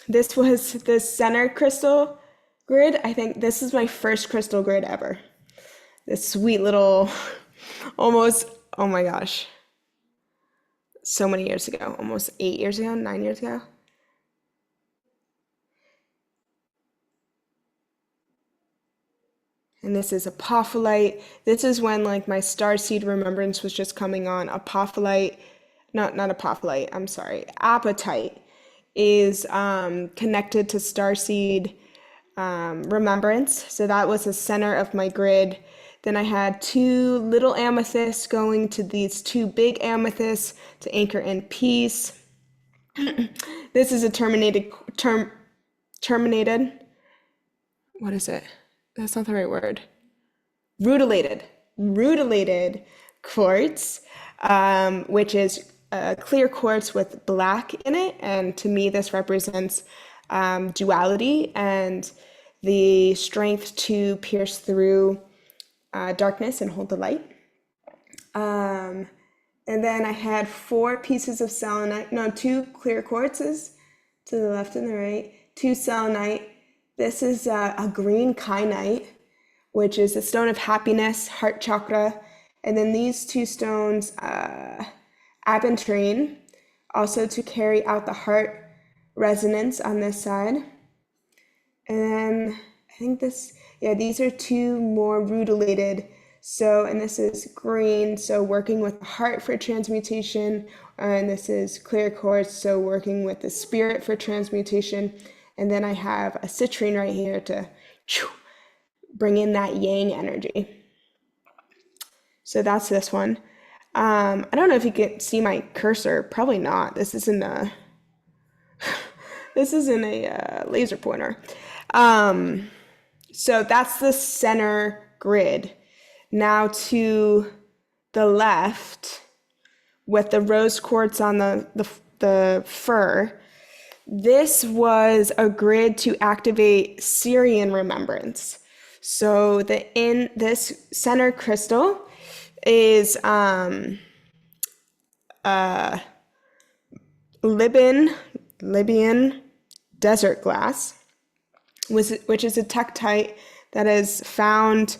S1: This was the center crystal grid. I think this is my first crystal grid ever. This sweet little, almost, oh my gosh. so many years ago, almost 8 years ago, 9 years ago. And this is apophyllite. This is when like my starseed remembrance was just coming on. Apophyllite, not apophyllite, I'm sorry. Apatite is connected to starseed remembrance. So that was the center of my grid. Then I had two little amethysts going to these two big amethysts to anchor in peace. This is a terminated. What is it? That's not the right word. Rutilated quartz, which is clear quartz with black in it. And to me, this represents duality and the strength to pierce through darkness and hold the light. And then I had four pieces of selenite, no, two clear quartzes to the left and the right, two selenite. This is a green kyanite, which is the stone of happiness, heart chakra. And then these two stones, aventurine, also to carry out the heart resonance on this side. And then I think these are two more rutilated. So, and this is green, so working with the heart for transmutation. And this is clear quartz, so working with the spirit for transmutation. And then I have a citrine right here to bring in that yang energy. So that's this one. I don't know if you can see my cursor. Probably not. This isn't a laser pointer. So that's the center grid. Now to the left, with the rose quartz on the fur, this was a grid to activate Syrian remembrance. So this center crystal is Libyan desert glass, which is a tektite that is found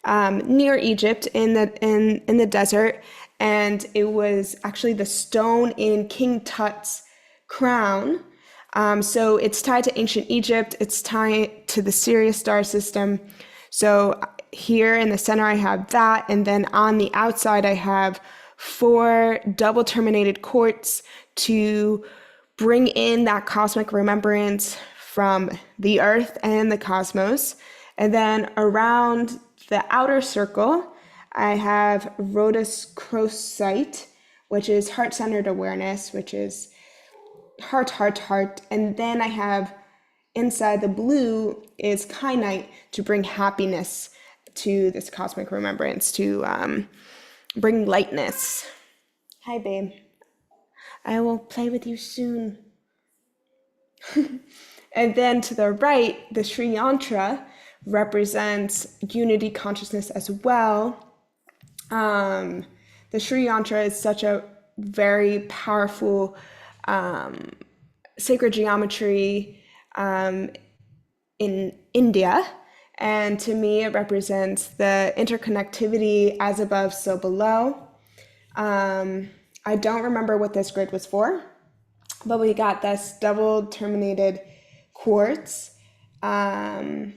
S1: near Egypt in the desert, and it was actually the stone in King Tut's crown. So it's tied to ancient Egypt. It's tied to the Sirius star system. So here in the center I have that, and then on the outside I have four double terminated quartz to bring in that cosmic remembrance from the earth and the cosmos. And then around the outer circle, I have rhodochrosite, which is heart-centered awareness, which is heart. And then I have inside the blue is kyanite to bring happiness to this cosmic remembrance, to bring lightness. Hi, babe. I will play with you soon. And then to the right, the Sri Yantra represents unity consciousness as well. The Sri Yantra is such a very powerful sacred geometry in India. And to me, it represents the interconnectivity as above, so below. I don't remember what this grid was for, but we got this double terminated quartz, and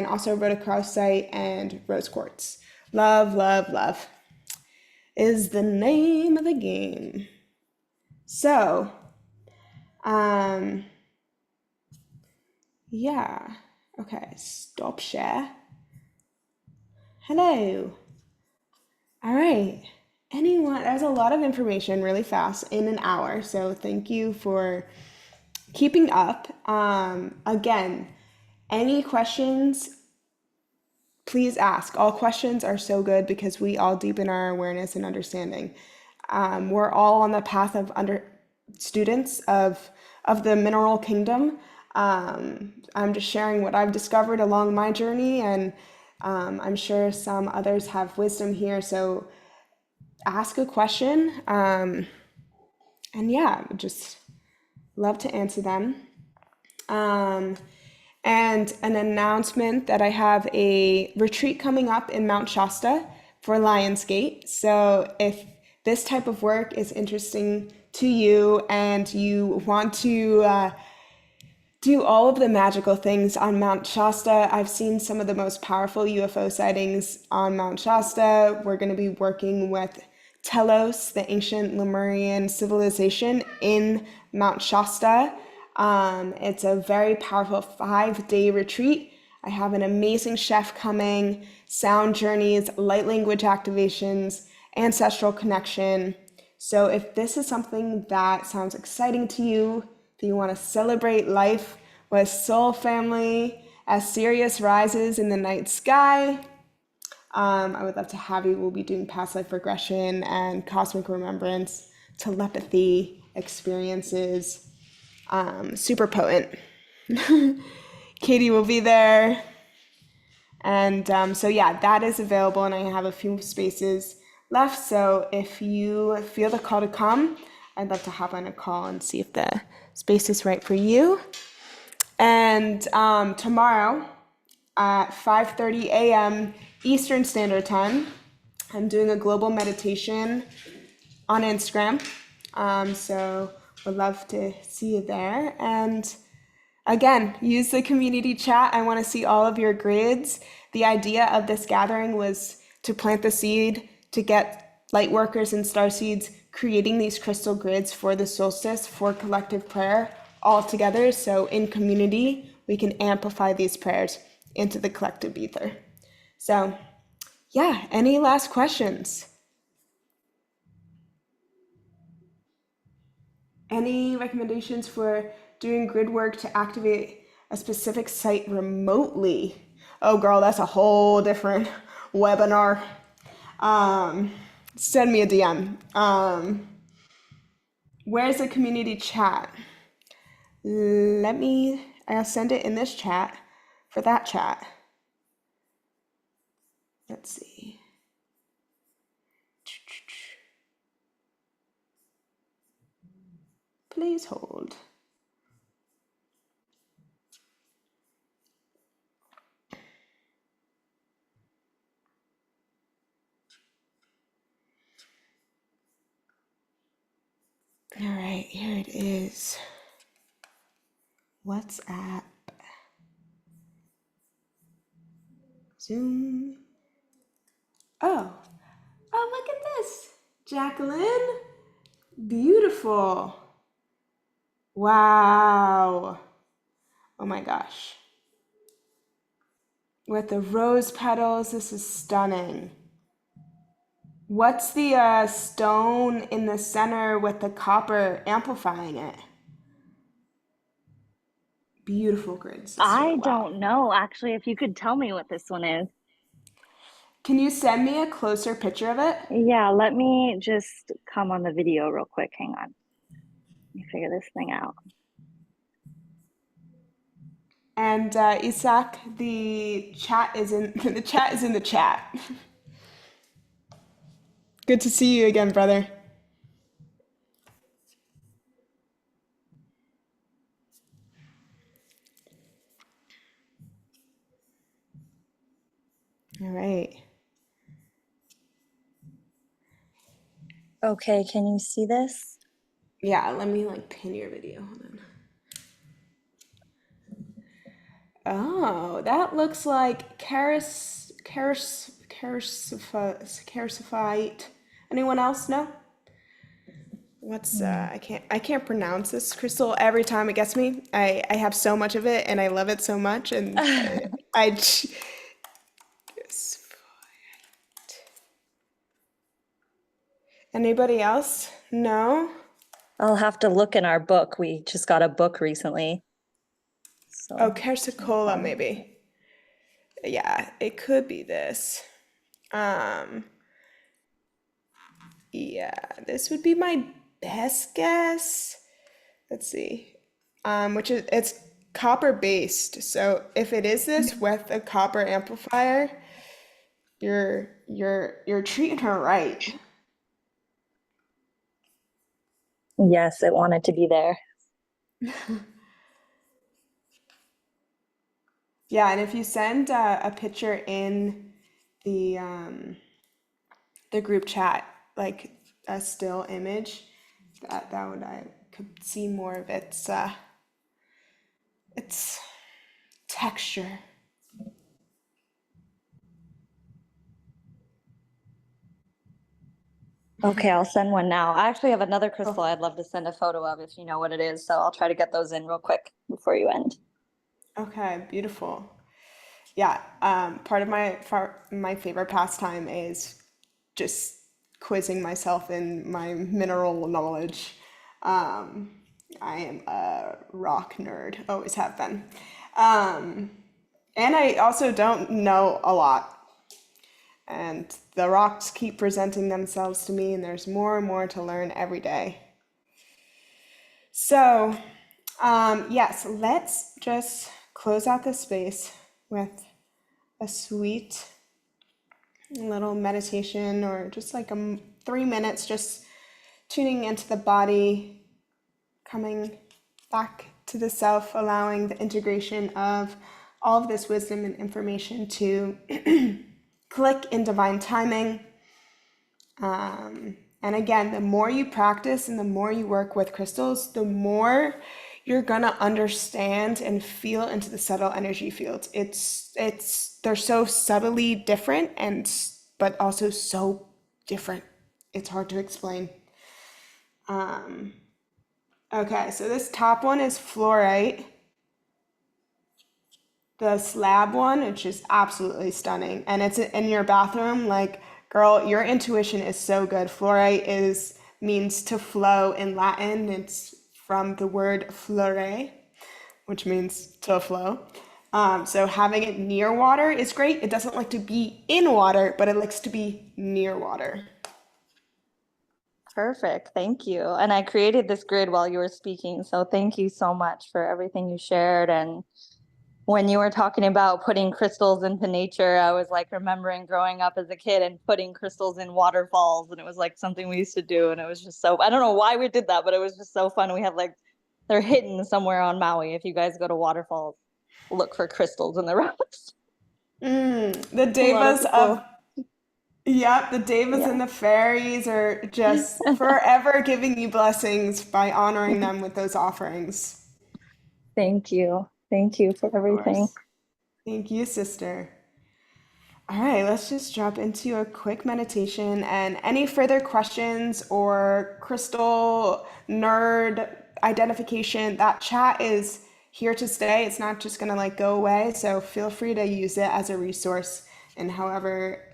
S1: also rhodochrosite and rose quartz. Love is the name of the game. So, yeah. Okay, stop share. Hello. All right. Anyone, there's a lot of information really fast in an hour, so thank you for keeping up. Again, any questions, please ask. All questions are so good because we all deepen our awareness and understanding. We're all on the path of students of the mineral kingdom. I'm just sharing what I've discovered along my journey, and I'm sure some others have wisdom here. So ask a question, and yeah, just love to answer them. And an announcement that I have a retreat coming up in Mount Shasta for Lionsgate. So if this type of work is interesting to you and you want to do all of the magical things on Mount Shasta. I've seen some of the most powerful UFO sightings on Mount Shasta. We're going to be working with Telos, the ancient Lemurian civilization in Mount Shasta. It's a very powerful 5-day retreat. I have an amazing chef coming, sound journeys, light language activations, ancestral connection. So if this is something that sounds exciting to you, if you want to celebrate life with soul family as Sirius rises in the night sky, I would love to have you. We'll be doing past life regression and cosmic remembrance, telepathy experiences, super potent. Katie will be there. And so yeah, that is available and I have a few spaces left. So if you feel the call to come, I'd love to hop on a call and see if the space is right for you. And tomorrow at 5:30 a.m. Eastern Standard Time, I'm doing a global meditation on Instagram. So would love to see you there. And again, use the community chat. I want to see all of your grids. The idea of this gathering was to plant the seed, to get light workers and starseeds creating these crystal grids for the solstice, for collective prayer all together. So in community, we can amplify these prayers into the collective ether. So yeah, any last questions? Any recommendations for doing grid work to activate a specific site remotely? Oh, girl, that's a whole different webinar. Send me a DM. Where's the community chat? I'll send it in this chat for that chat. Let's see. Please hold. All right, here it is. WhatsApp. Zoom. Oh, look at this. Jacqueline. Beautiful. Wow. Oh my gosh. With the rose petals, this is stunning. What's the stone in the center with the copper amplifying it? Beautiful grid, sister.
S2: I
S1: Wow.
S2: don't know, actually, if you could tell me what this one is.
S1: Can you send me a closer picture of it?
S2: Yeah, let me just come on the video real quick. Hang on. Let me figure this thing out.
S1: And Isaac, the chat is in the chat is in the chat. Good to see you again, brother. All right.
S2: Okay, can you see this?
S1: Yeah, let me like pin your video. Hold on. Oh, that looks like carissipite. Anyone else know? What's I can't pronounce this crystal every time it gets me. I have so much of it and I love it so much and I anybody else? No?
S2: I'll have to look in our book. We just got a book recently.
S1: Oh,
S2: So
S1: Quercicola maybe. Yeah, it could be this. Um, yeah, this would be my best guess. Let's see. Which is it's copper based. So if it is this with a copper amplifier, you're treating her right.
S2: yes, it wanted to be there.
S1: Yeah, and if you send a picture in the group chat, like a still image, that would I could see more of its texture.
S2: Okay, I'll send one now. I actually have another crystal
S1: Oh,
S2: I'd love to send a photo of if you know what it is. So I'll try to get those in real quick before you end.
S1: okay, beautiful. Yeah, part of my favorite pastime is just quizzing myself in my mineral knowledge. Um, I am a rock nerd, always have been. Um, and I also don't know a lot. And the rocks keep presenting themselves to me, and there's more and more to learn every day. So, yes, let's just close out this space with a sweet little meditation or just like 3 minutes, just tuning into the body, coming back to the self, allowing the integration of all of this wisdom and information to click in divine timing. And again, the more you practice and the more you work with crystals, the more you're gonna understand and feel into the subtle energy fields. They're so subtly different and but also so different. It's hard to explain. Okay, so this top one is fluorite. The slab one, which is absolutely stunning, and it's in your bathroom. Like, girl, your intuition is so good. Fluorite is means to flow in Latin. It's from the word flore, which means to flow. So having it near water is great. It doesn't like to be in water, but it likes to be near water.
S2: Perfect. Thank you. And I created this grid while you were speaking. So thank you so much for everything you shared. And when you were talking about putting crystals into nature, I was like remembering growing up as a kid and putting crystals in waterfalls. And it was like something we used to do. And it was just so, I don't know why we did that, but it was just so fun. We have like, they're hidden somewhere on Maui. If you guys go to waterfalls, look for crystals in the rocks.
S1: The
S2: A lot of
S1: devas of
S2: people.
S1: Yep, the devas
S2: Yeah.
S1: and the fairies are just forever giving you blessings by honoring them with those offerings.
S2: Thank you. Thank you for
S1: Of
S2: everything.
S1: course. Thank you, sister. All right, let's just drop into a quick meditation. And any further questions or crystal nerd identification, that chat is here to stay. It's not just gonna like go away. So feel free to use it as a resource and however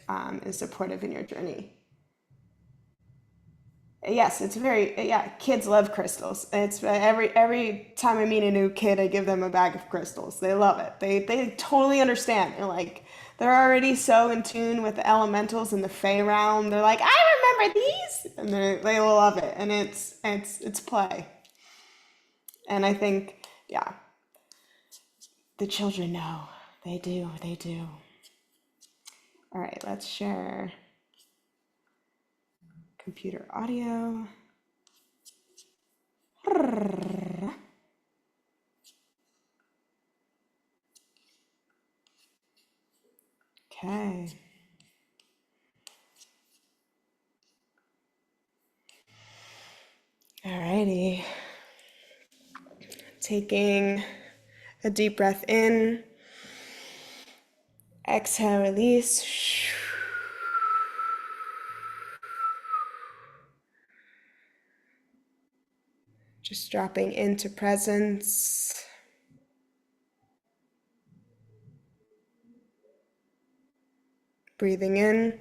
S1: is supportive in your journey. Yes, it's very yeah. Kids love crystals. It's every time I meet a new kid, I give them a bag of crystals. They love it. They totally understand. They're already so in tune with the elementals in the Fey realm. They're like, I remember these, and they love it. And it's play. And I think yeah, the children know. They do. They do. All right, let's share computer audio. Okay. Alrighty. Taking a deep breath in, exhale, release. Just dropping into presence. Breathing in.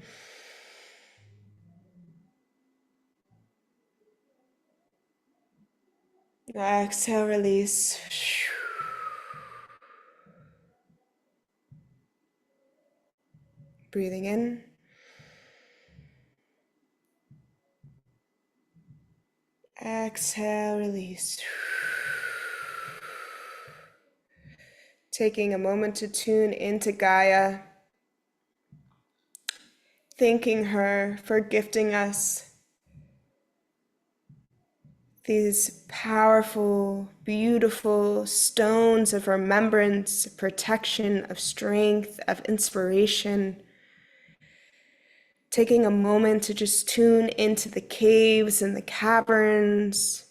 S1: Exhale, release. Breathing in. Exhale, release. Taking a moment to tune into Gaia, thanking her for gifting us these powerful, beautiful stones of remembrance, of protection, of strength, of inspiration, taking a moment to just tune into the caves and the caverns,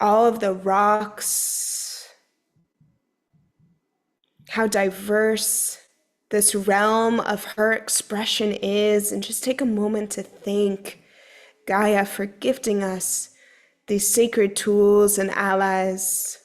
S1: all of the rocks, how diverse this realm of her expression is, and just take a moment to thank Gaia for gifting us these sacred tools and allies.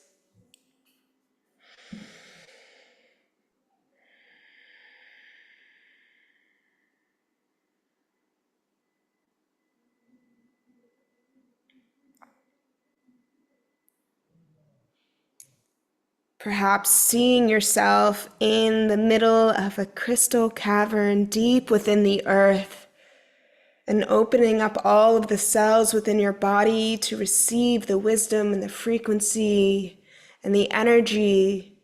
S1: Perhaps seeing yourself in the middle of a crystal cavern deep within the earth, and opening up all of the cells within your body to receive the wisdom and the frequency and the energy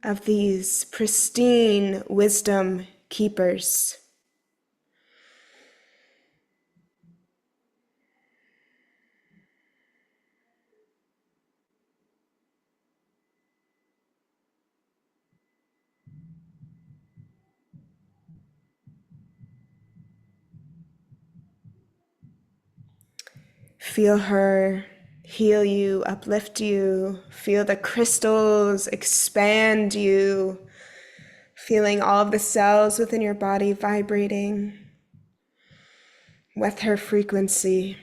S1: of these pristine wisdom keepers. Feel her heal you, uplift you. Feel the crystals expand you. Feeling all of the cells within your body vibrating with her frequency.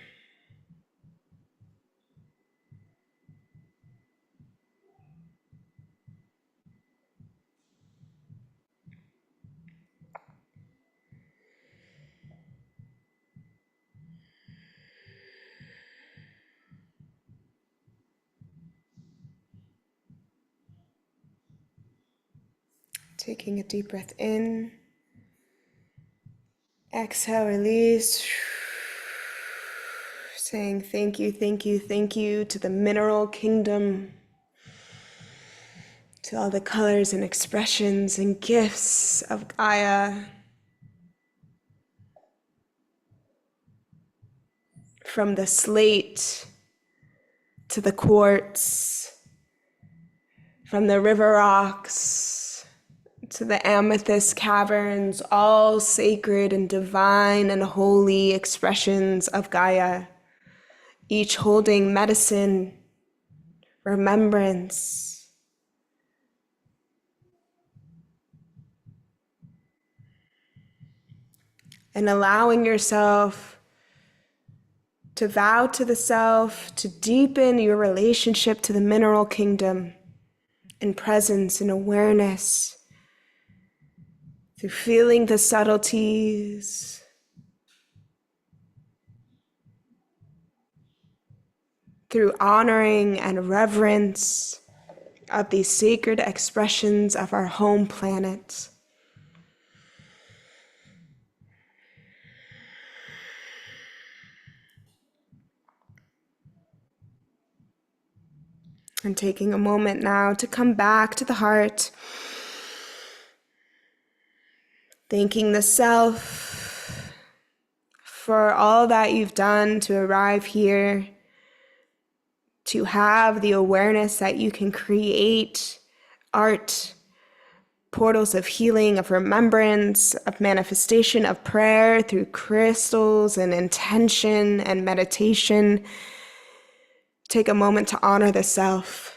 S1: Taking a deep breath in. Exhale, release. Saying thank you, thank you, thank you to the mineral kingdom, to all the colors and expressions and gifts of Gaia, from the slate to the quartz, from the river rocks to the amethyst caverns, all sacred and divine and holy expressions of Gaia, each holding medicine, remembrance, and allowing yourself to vow to the self, to deepen your relationship to the mineral kingdom in presence and awareness, through feeling the subtleties, through honoring and reverence of these sacred expressions of our home planet. And taking a moment now to come back to the heart, thanking the self for all that you've done to arrive here, to have the awareness that you can create art, portals of healing, of remembrance, of manifestation, of prayer through crystals and intention and meditation. Take a moment to honor the self.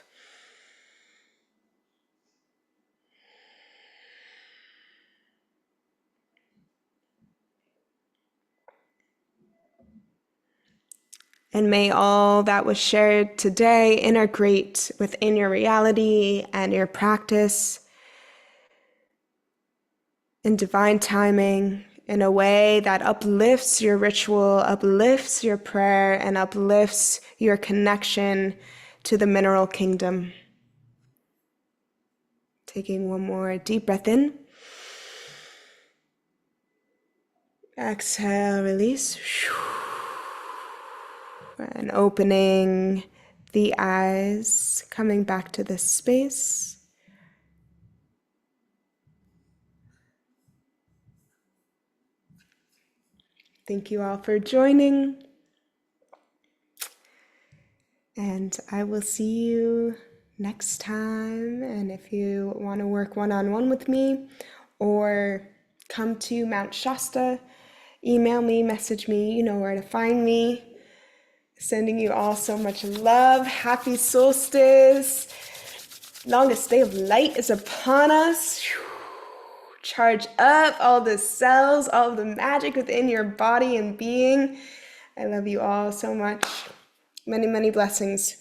S1: And may all that was shared today integrate within your reality and your practice in divine timing, in a way that uplifts your ritual, uplifts your prayer, and uplifts your connection to the mineral kingdom. Taking one more deep breath in. Exhale, release. And opening the eyes, coming back to this space. Thank you all for joining. And I will see you next time. And if you want to work one-on-one with me, or come to Mount Shasta, email me, message me, you know where to find me. Sending you all so much love. Happy solstice. Longest day of light is upon us. Charge up all the cells, all of the magic within your body and being. I love you all so much. Many, many blessings.